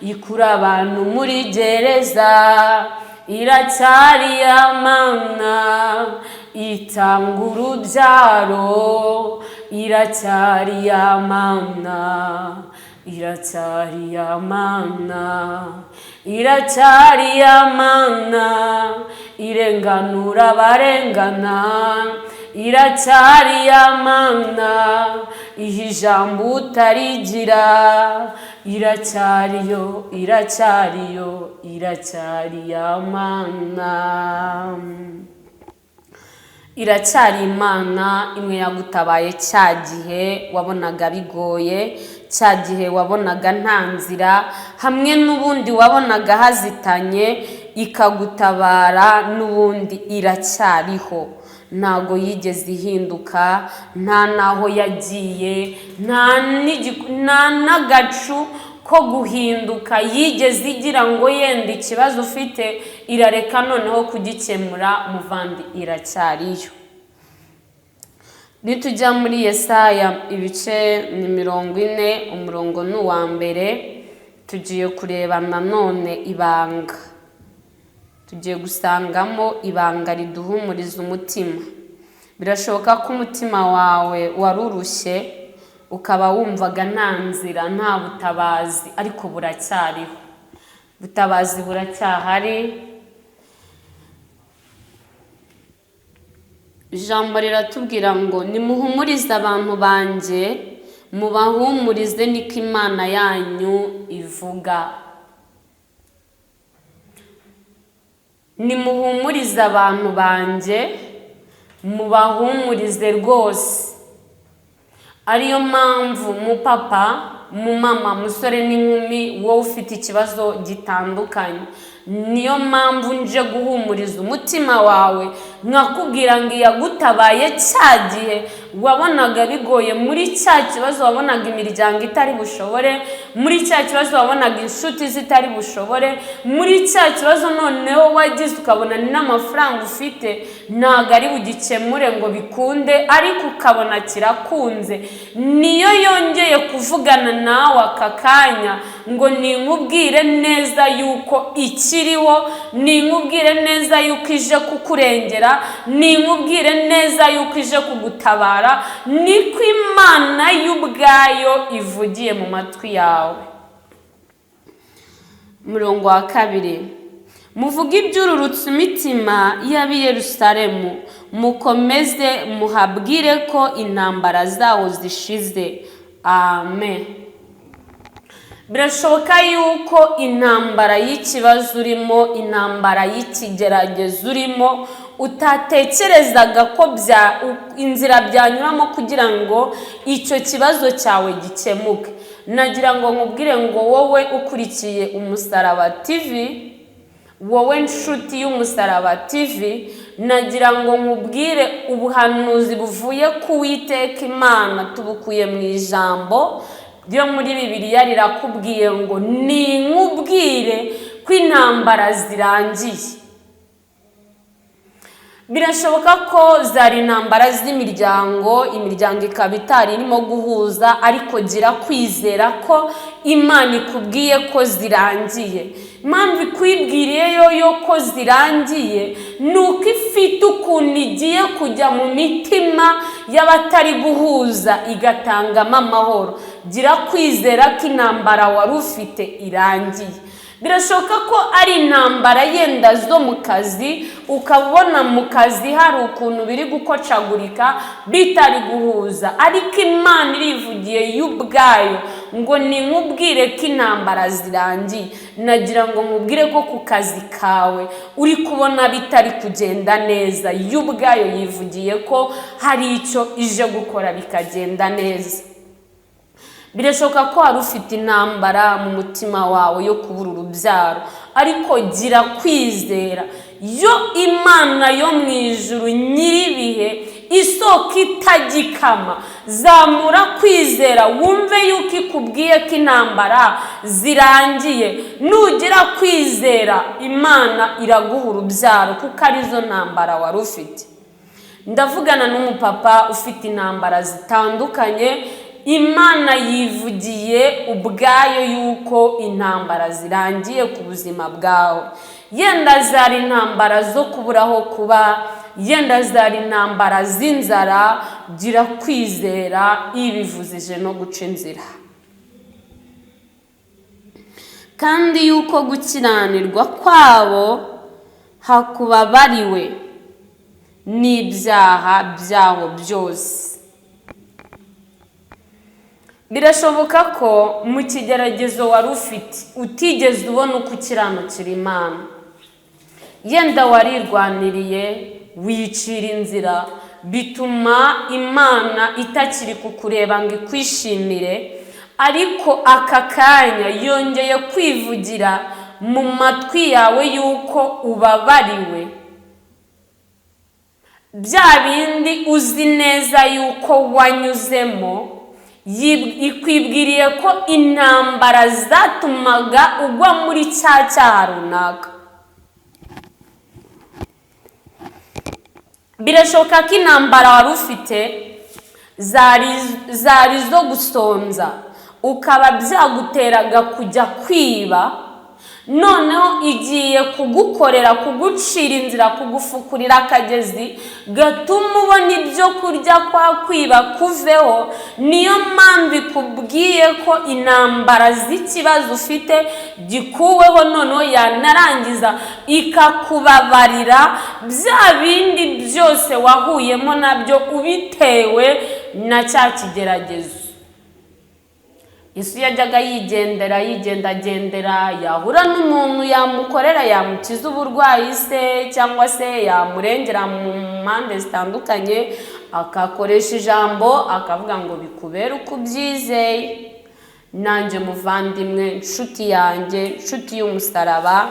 ikura abantu muri gereza, iracyari ya Mana itanga urubyaro, iracyari ya Mana, iracyari ya Mana, iracyari ya Mana irenganura abarengana, iracyari ya Mana iha ijambo utarigira, iracyariyo, iracyariyo, iracyari ya Mana. Iracyari Imana imwe yagutabaye cya gihe wabonaga bigoye, cya gihe wabonaga nta nzira, hamwe n'ubundi wabonaga hazitanye ikagutabara, n'ubundi iracyariho. Ntago yigeze ihinduka, nta naho yagiye, nta n'agacu ko guhinduka yigeze igira ngo yenda ikibazo ufite irareka noneho kugikemura. Muvandi, iracyariyo. Nitujya muri Yesaya ibice ni 40, umurongo ni uwa mbere, tugiye kureba nanone ibanga. Tugiye gusangamo ibanga riduhumuriza umutima. Birashoboka ko umutima wawe warurushye, ukaba wumvaga nta nzira, nta butabazi, ariko buracyariho. Butabazi buracyahari. Ijambo riratubwira ngo nimuhumurize abantu banjye, mubahumurize niko Imana yanyu ivuga. Nimuhumurize abantu banjye, mubahumurize rwose. Ariyo mpamvu mupapa mumama, musore n'inkumi, wowe ufite ikibazo gitandukanye. Niyo mpamvu nje guhumuriza umutima wawe, nkakubwira ngo iyagutabaye cya gihe wabonaga bigoye, muri cya kibazo wabonaga imiryango itari bushobore, muri cya kibazo wabonaga inshuti zitari bushobore, muri cya kibazo noneho wagize ukabona ni n'amafaranga ufite ntabwo ari bugikemure ngo bikunde, ariko ukabona kirakunze. Niyo yongeye kuvugana nawe aka kanya ngo ninkubwire neza yuko ikiriho, ninkubwire neza yuko ije kukurengera, ninkubwire neza yuko ije kugutabara, niko Imana y'ubwayo ivugiye mu matwi yawe. Murongo wa 2, muvuge ibyururutse imitima y'ab'i Yerusalemu, mukomeze muhabwire ko intambara zawo zishize. Amen. Birashoboka yuko intambara y'ikibazo urimo, intambara y'ikigeragezo urimo, utatekerezaga ko inzira byanyuramo kugira ngo icyo kibazo cyawe gikemuke. Nagira ngo nkubwire ngo wowe ukurikiye Umusaraba TV, wowe nshuti y'Umusaraba TV, nagira ngo nkubwire ubuhanuzi buvuye ku Uwiteka Imana tubukuye mu ijambo ryo muri Bibiliya, rirakubwiye ngo ninkubwire ko intambara zirangiye. Birashoboka ko zari intambara z'imiryango, imiryango ikaba itari irimo guhuza, ariko gira kwizera ko Imana ikubwiye ko zirangiye. Impamvu ikwibwiriye yo ko zirangiye nuko ifite ukuntu igiye kujya mu mitima y'abatari guhuza igatangamo amahoro. Gira kwizera ko intambara wari ufite irangiye. Birashoboka ko ari intambara yenda zo mu kazi, ukabona mu kazi hari ukuntu biri gukocagurika bitari guhuza, ariko Imana irivugiye y'ubwayo ngo ninkubwire ko intambara zirangiye. Nagira ngo nkubwire ko ku kazi kawe uri kubona bitari kugenda neza, y'ubwayo yivugiye ko hari icyo ije gukora bikagenda neza. Birashoboka ko wari ufite intambara mu mutima wawe yo kubura urubyaro, ariko gira kwizera yo Imana yo mu ijuru nyiribihe, isoko itagikama. Zamura kwizera wumve yuko ikubwiye ko intambara zirangiye. Nugira kwizera Imana iraguha urubyaro, kuko arizo ntambara wari ufite. Ndavugana n'umupapa ufite intambara zitandukanye. Imana yivugiye ubwayo yuko intambara zirangiye ku buzima bwawe. Yenda zari intambara zo kuburaho kuba, yenda zari intambara z'inzara, gira kwizera ibivuzije no guca inzira. Kandi yuko gukiranirwa kwabo hakubabariwe n'ibyaha byabo byose. Birashoboka ko mu kigeragezo wari ufite utigeze ubona uko ukiranukira Imana. Yenda warirwaniriye, wicira inzira, bituma Imana itakiri kukureba ngo ikwishimire, ariko aka kanya yongeye kwivugira mu matwi yawe yuko ubabariwe. Bya bindi uzi neza yuko wanyuzemo, ikwibwiriye ko intambara zatumaga ugwa muri cya cyaha runaka. Birashoboka ko intambara wari ufite zari zo gusonza, ukaba byaguteraga kujya kwiba, noneho igiye kugukorera, kugucira inzira, kugufukurira akagezi gatuma ubona ibyo kurya kwa kwiba kuveho. Niyo mpamvu ikubwiye ko intambara z'ikibazo ufite gikuweho, noneho yanarangiza ikakubabarira bya bindi byose wahuyemo nabyo ubitewe na cya kigeragezo. Yesu yajyaga yigendagendera, yahura n'umuntu yamukorera, yamukiza uburwayi se, cyangwa se yamurengera mu mpande zitandukanye, akakoresha ijambo akavuga ngo bikubere uko ubyizeye. nanjye muvandimwe, nshuti yanjye, nshuti y'umusaraba,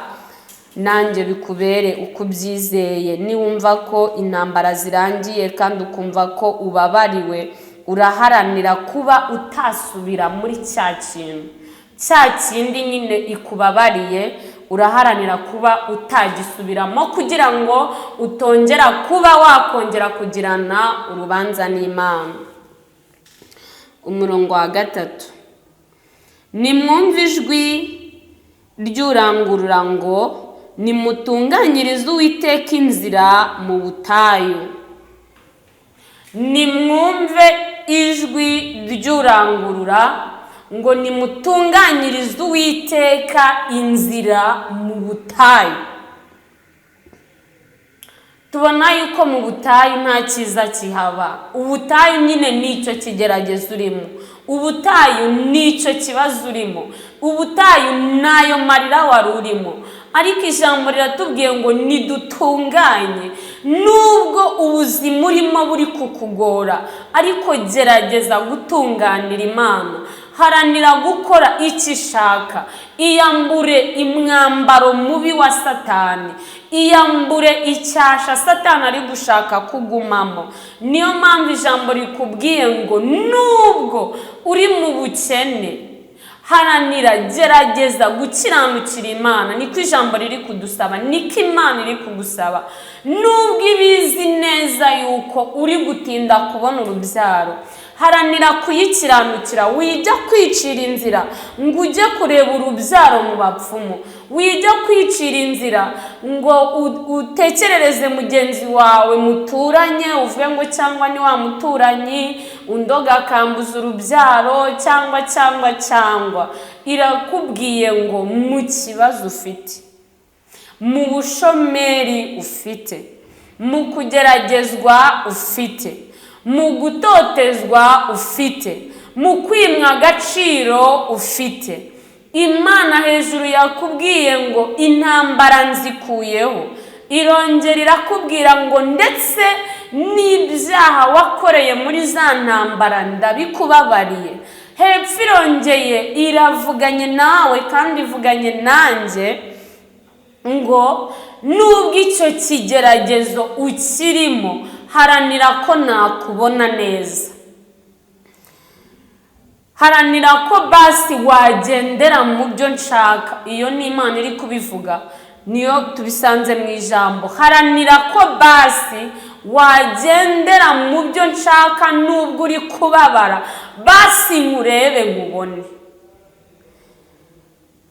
nanjye bikubere uko ubyizeye. Niwumva ko intambara zirangiye kandi ukumva ko ubabariwe, uraharanira kuba utasubira muri cya kindi nyine ikubabariye, uraharanira kuba utagisubiramo kugira ngo utongera kuba wakongera kugirana urubanza n'Imana. Umurongo wa 3, nimwumve ijwi ry'urangurura ngo nimutunganyirize Uwiteka inzira mu butayu. Nimwumve ijwi ry'urangurura ngo nimutunganyirize Uwiteka inzira mu butayu. Tubona yuko mu butayu nta cyiza kihaba. Ubutayu nyine nicyo kigeragezo urimo, ubutayu nicyo kibazo urimo, ubutayu nayo marira wari urimo. Ariko ijambo riratubwiye ngo nidutunganye. Nubwo ubuzima urimo buri kukugora, ariko gerageza gutunganira Imana. Haranira gukora icyo ishaka. Iyambure imwambaro mubi wa Satani, iyambure icyasha Satani ari gushaka kugumamo. Niyo mpamvu ijambo rikubwiye ngo nubwo uri mu bukene, haranira gerageza gukiranukira Imana. Niko ijambo riri kudusaba, niko Imana iri kugusaba. Nubwo ibizi neza yuko uri gutinda kubona urubyaro, haranira kuyikiranukira. Wijya kwicira inzira ngo ujye kureba urubyaro mu bapfumu, wijya kwicira inzira ngo utekerereze mugenzi wawe muturanye, uvuge ngo cyangwa ni wa muturanyi undoga akambuza urubyaro cyangwa. Irakubwiye ngo mu kibazo ufite, mu bushomeri ufite, mu kugeragezwa ufite, mu gutotezwa ufite, mu kwimwa agaciro ufite, Imana hejuru yakubwiye ngo intambara nzikuyeho. Irongera irakubwira ngo ndetse n'ibyaha wakoreye muri za ntambara ndabikubabariye. Hepfo irongeye iravuganye nawe kandi ivuganye nanjye ngo nubwo icyo kigeragezo ukirimo, haranira ko nakubona neza. Haranira ko basi wagendera mu byo nshaka. Iyo ni Imana iri kubivuga, niyo tubisanze mu ijambo. Haranira ko basi wagendera mu byo nshaka nubwo uri kubabara, basi nkurebe nkubone.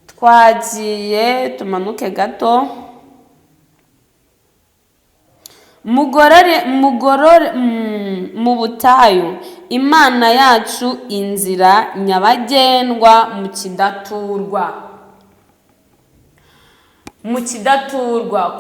Twagiye tumanuke gato. Mugorore mu butayu Imana yacu inzira nyabagendwa mu kidaturwa.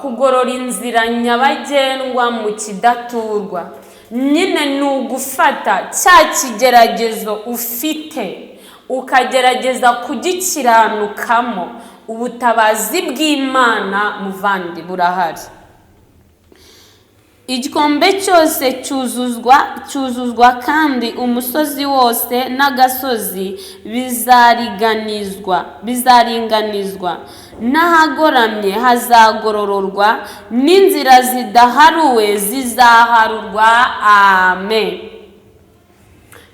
Kugorora inzira nyabagendwa mu kidaturwa nyine ni ugufata cya kigeragezo ufite ukagerageza kugikiranukamo. Ubutabazi bw'Imana muvandi burahari. Igikombe cyose cyuzuzwa kandi umusozi wose n'agasozi bizaringanizwa, n'ahagoramye hazagorororwa, n'inzira zidaharuwe zizaharurwa. Amen.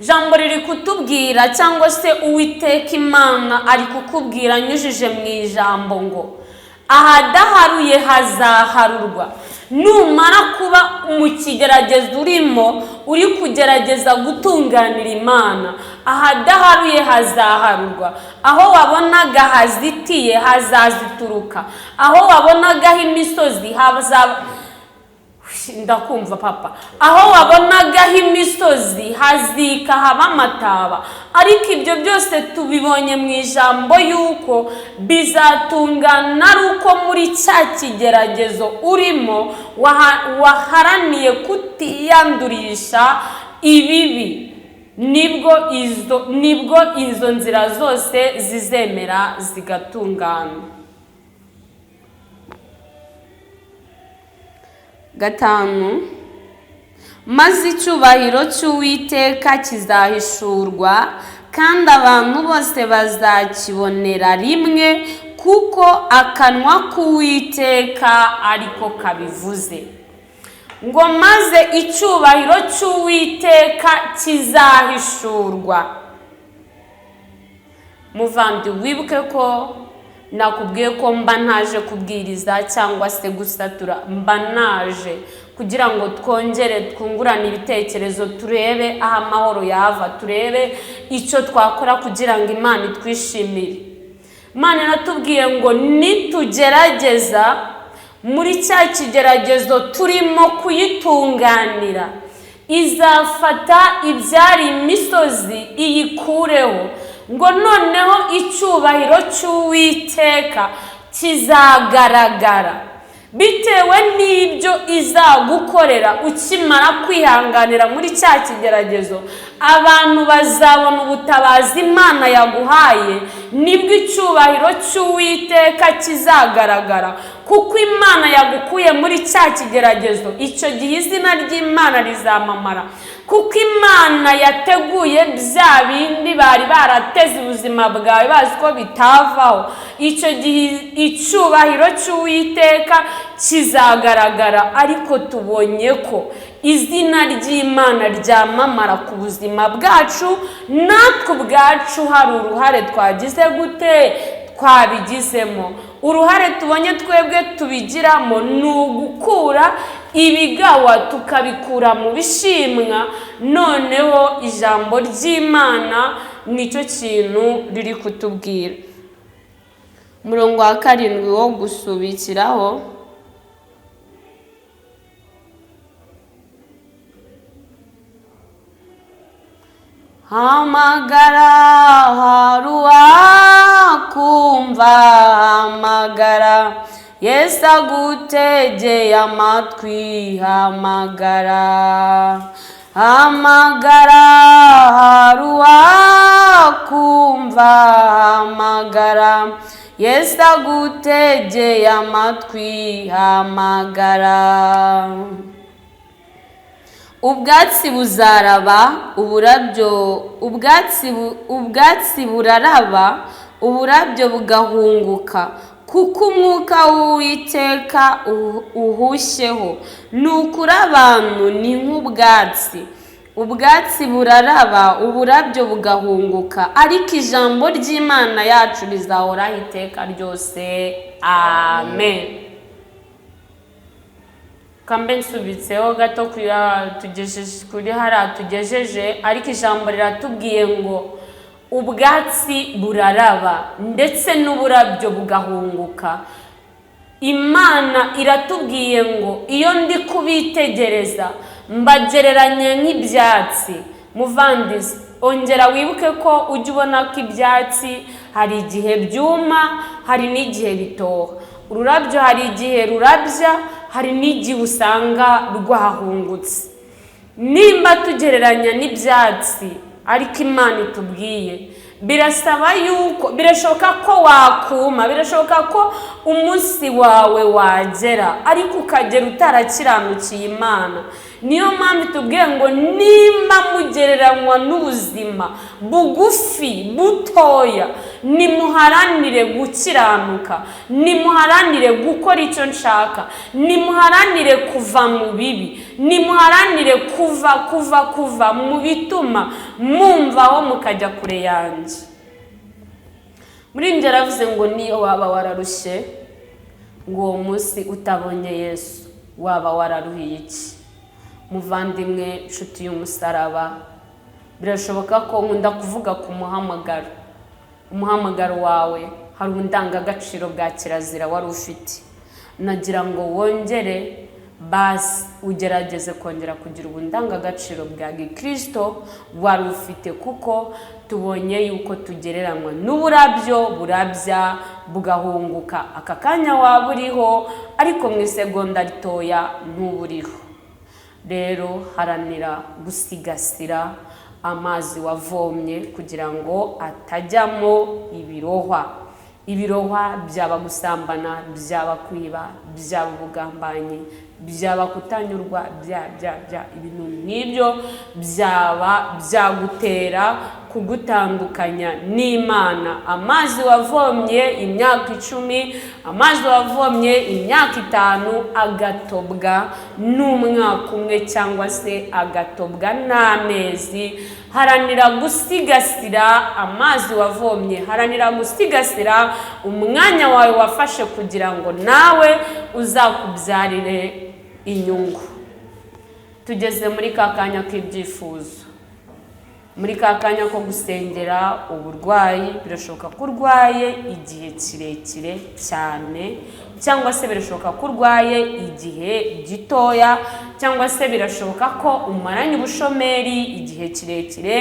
Jambo riri kutubwira cyangwa se Uwiteka Imana ari kukubwira anyujije mu ijambo ngo ahadaharuye hazaharurwa. Numara kuba mu kigeragezo urimo, uri kugerageza gutunganira Imana, ahadaharuye hazaharurwa. Aho wabonaga hazitiye hazazituruka, aho wabonagaho imisozi ndakumva papa, aho wabonagaho imisozi hazika haba amataba. Ariko ibyo byose tubibonye mu ijambo yuko bizatungana ari uko muri cya kigeragezo urimo waharaniye kutiyandurisha ibibi, nibwo izo nzira zose zizemera zigatungana. 5 maze icyubahiro cy'Uwiteka kizahishurwa kandi abantu bose bazakibonera rimwe, kuko akanwa k'Uwiteka ariko kabivuze. Ngo maze icyubahiro cy'Uwiteka kizahishurwa. Muvandi, wibuke ko nakubwiye ko mba ntaje kubwiriza cyangwa se gusatura, mba naje kugira ngo twongere twungurane ibitekerezo, turebe aho amahoro yava, turebe icyo twakora kugira ngo Imana itwishimire. Imana iratubwiye ngo nitugerageza muri cya kigeragezo turimo kuyitunganira, izafata ibyari imisozi iyikureho, ngo noneho icyubahiro cy'Uwiteka kizagaragara bitewe n'ibyo izagukorera ukimara kwihanganira muri cya kigeragezo. Abantu bazabona ubutabazi Imana yaguhaye, nibwo icyubahiro cy'Uwiteka kizagaragara, kuko Imana yagukuye muri cya kigeragezo. Icyo gihe izina ry'Imana rizamamara, kuko Imana yateguye bya bindi bari barateze ubuzima bwawe bazi ko bitavaho. Icyo gihe icyubahiro cy'Uwiteka kizagaragara, ariko tubonye ko izina ry'Imana ryamamara ku buzima bwacu, natwe ubwacu hari uruhare twagize gute, twabigizemo. Uruhare tubonye twebwe tubigiramo ni ugukura ibigawa tukabikura mu bishimwa. Noneho ijambo ry'Imana nicyo kintu riri kutubwira. Umurongo wa 7 wo gusubikiraho, hamagara haruwakumva, hamagara Yesu agutegeye amatwi, hamagara. Hamagara haruwakumva, hamagara Yesu agutegeye amatwi, hamagara. Ubwatsi buzaraba, ubwatsi buraraba, uburabyo bugahunguka, kuko umwuka w'Uwiteka uhushyeho. Nukuri abantu ni nk'ubwatsi, ubwatsi buraraba, uburabyo bugahunguka, ariko ijambo ry'Imana yacu rizahoraho iteka ryose. Amen. Kambe nsubitseho gato tugejeje kuri hariya tugejeje, ariko ijambo riratubwiye ngo ubwatsi buraraba ndetse n'uburabyo bugahunguka. Imana iratubwiye ngo iyo ndi kubitegereza mbagereranye nk'ibyatsi. Muvandizi, ongera wibuke ko ujya ubona ko ibyatsi hari igihe byuma, hari n'igihe bitoha. Ururabyo hari igihe rurabya, hari n'igihe usanga rwahungutse. Nimba tugereranya n'ibyatsi, ariko Imana itubwiye, birasaba yuko, birashoboka ko wakuma, birashoboka ko umunsi wawe wagera, ariko ukagera utarakiranukiye Imana. Niyo mpamvu itubwiye ngo nimba mugereranywa n'ubuzima bugufi butoya, nimuharanire gukiranuka, nimuharanire gukora icyo nshaka, nimuharanire kuva mu bibi, nimuharanire kuva mu bituma mumvaho mukajya kure yanjye. Muri njye aravuze ngo niyo waba wararushye, ngo uwo munsi utabonye Yesu waba wararuhiye iki? Muvandimwe, nshuti y'umusaraba, birashoboka ko nkunda kuvuga ku umuhamagaro wawe hari indangagaciro bwa kirazira wari ufite. Nagira ngo wongere basi ugerageze kongera kugira ubundangagaciro bwa Gikristo wari ufite, kuko tubonye yuko tugereranywa n'uburabyo burabya bugahunguka. Aka kanya waba uriho, ariko mu isegonda ritoya ntuburiho. Rero haranira gusigasira amazi wavomye kugira ngo atajyamo ibirohwa byaba gusambana, byaba kwiba, byaba ubugambanyi, byaba kutanyurwa, ibintu nk'ibyo byaba byagutera kugutandukanya n'Imana. Amazi wavomye imyaka 10, amazi wavomye imyaka 5 agatobwa n'umwaka umwe cyangwa se agatobwa n'amezi. Haranira gusigasira amazi wavomye, haranira gusigasira umwanya wawe wafashe kugira ngo nawe uzakubyarire inyungu. Tugeze muri kakanya k'ibyifuzo, muri kakanya ko gusengera uburwayi. Birashoboka ko urwaye igihe kirekire cyane, cyangwa se birashoboka ko urwaye igihe gitoya, cyangwa se birashoboka ko umaranye ubushomeri igihe kirekire,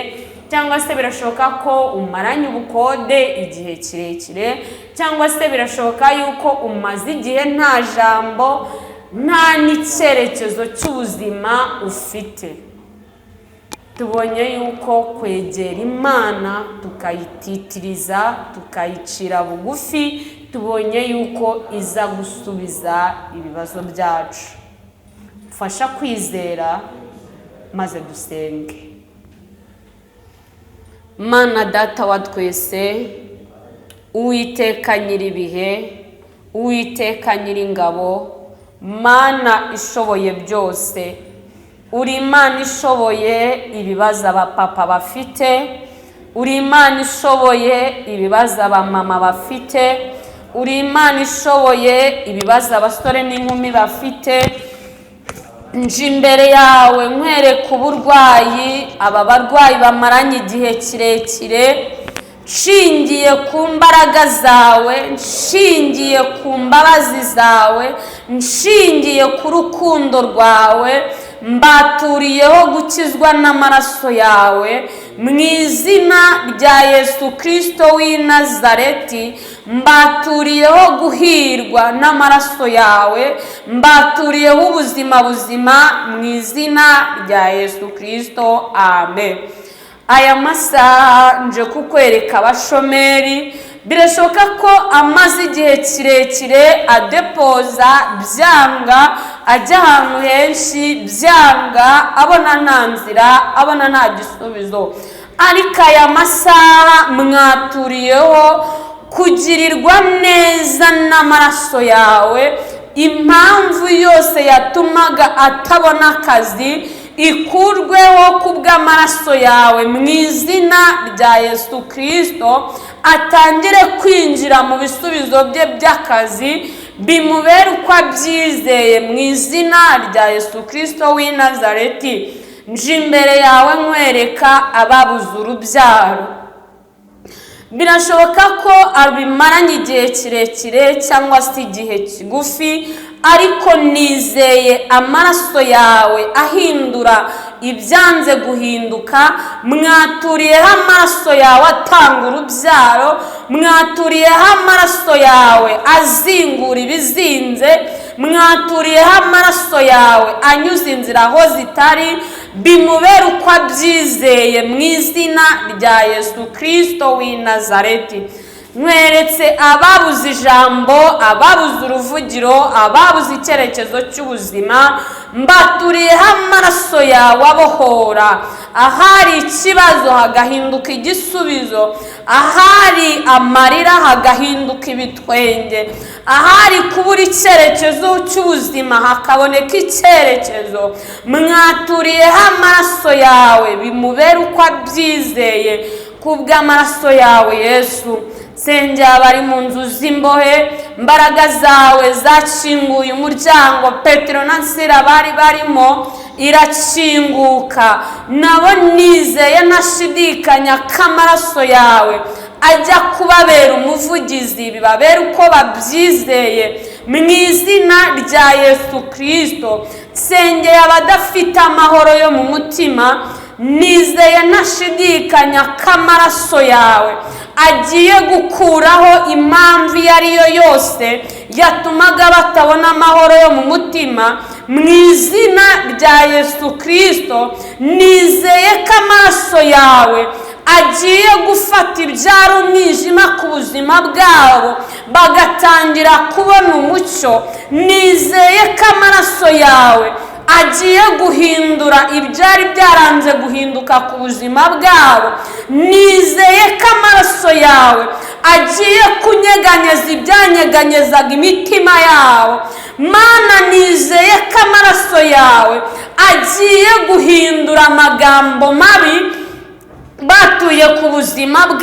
cyangwa se birashoboka ko umaranye ubukode igihe kirekire, cyangwa se birashoboka yuko umaze igihe nta jambo, nta n'icyerekezo cy'ubuzima ufite. Tubonye yuko kwegera Imana tukayititiriza, tukayicira bugufi, tubonye yuko iza gusubiza ibibazo byacu. Mfasha kwizera maze dusenge. Mana Data wa twese, Uwiteka nyir'ibihe, Uwiteka nyir'ingabo, Mana ishoboye byose, uri Imana ishoboye ibibazo abapapa bafite, uri Imana ishoboye ibibazo abamama bafite, uri Imana ishoboye ibibazo abasore n'inkumi bafite. Nje imbere yawe nkwereka uburwayi aba barwayi bamaranye igihe kirekire, nshingiye ku mbaraga zawe, nshingiye ku mbabazi zawe, nshingiye ku rukundo rwawe, mbaturiyeho gukizwa n'amaraso yawe mu izina rya Yesu Kristo w'i Nazareti. Mbaturiyeho guhirwa n'amaraso yawe, mbaturiyeho ubuzima buzima mu izina rya Yesu Kristo, amen. Aya masaha nje kukwereka abashomeri. Birashoboka ko amaze igihe kirekire adepoza byanga, ajya ahantu henshi byanga, abona nta nzira, abona nta gisubizo. Ariko aya masaha mwaturiyeho kugirirwa neza n'amaraso yawe. Impamvu yose yatumaga atabona akazi ikurweho kubw'amaraso yawe mu izina rya Yesu Kristo. Atangire kwinjira mu bisubizo bye by'akazi, bimubere uko abyizeye mu izina rya Yesu Kristo w'i Nazareti. Nje imbere yawe nkwereka ababuze urubyaro. Birashoboka ko abimaranye igihe kirekire cyangwa se igihe kigufi, ariko nizeye amaraso yawe ahindura ibyanze guhinduka. Mwaturiyeho amaraso yawe atanga urubyaro, mwaturiyeho amaraso yawe azingura ibizinze, mwaturiyeho amaraso yawe anyuza inzira aho zitari, bimubere uko abyizeye mu izina rya Yesu Kristo w'i Nazareti. Nkweretse ababuze ijambo, ababuze uruvugiro, ababuze icyerekezo cy'ubuzima, mbaturiyeho amaraso yawe abohora. Ahari ikibazo hagahinduka igisubizo, ahari amarira hagahinduka ibitwenge, ahari kubura icyerekezo cy'ubuzima hakaboneka icyerekezo. Mwaturiyeho amaraso yawe, bimubere uko abyizeye kubw'amaraso yawe Yesu. Sengera abari mu nzu z'imbohe, mbaraga zawe zakinguye umuryango Petero na Sira bari barimo irakinguka. Nabo nizeye ntashidikanya ko amaraso yawe ajya kubabera umuvugizi, bibabere uko babyizeye mu izina rya Yesu Kristo. Sengera abadafite amahoro yo mu mutima, nizeye ntashidikanya ko amaraso yawe agiye gukuraho impamvu iyo ari yo yose yatumaga batabona amahoro yo mu mutima mu izina rya Yesu Kristo. Nizeye ko amaraso yawe agiye gufata ibyari umwijima ku buzima bwabo bagatangira kubona umucyo. Nizeye ko amaraso yawe agiye guhindura ibyari byaranze guhinduka ku buzima bwabo. Nizeye ko amaraso yawe agiye kunyeganyeza ibyanyeganyezaga imitima yabo. Mana, nizeye ko amaraso yawe agiye guhindura amagambo mabi batuye ku buzima bwabo.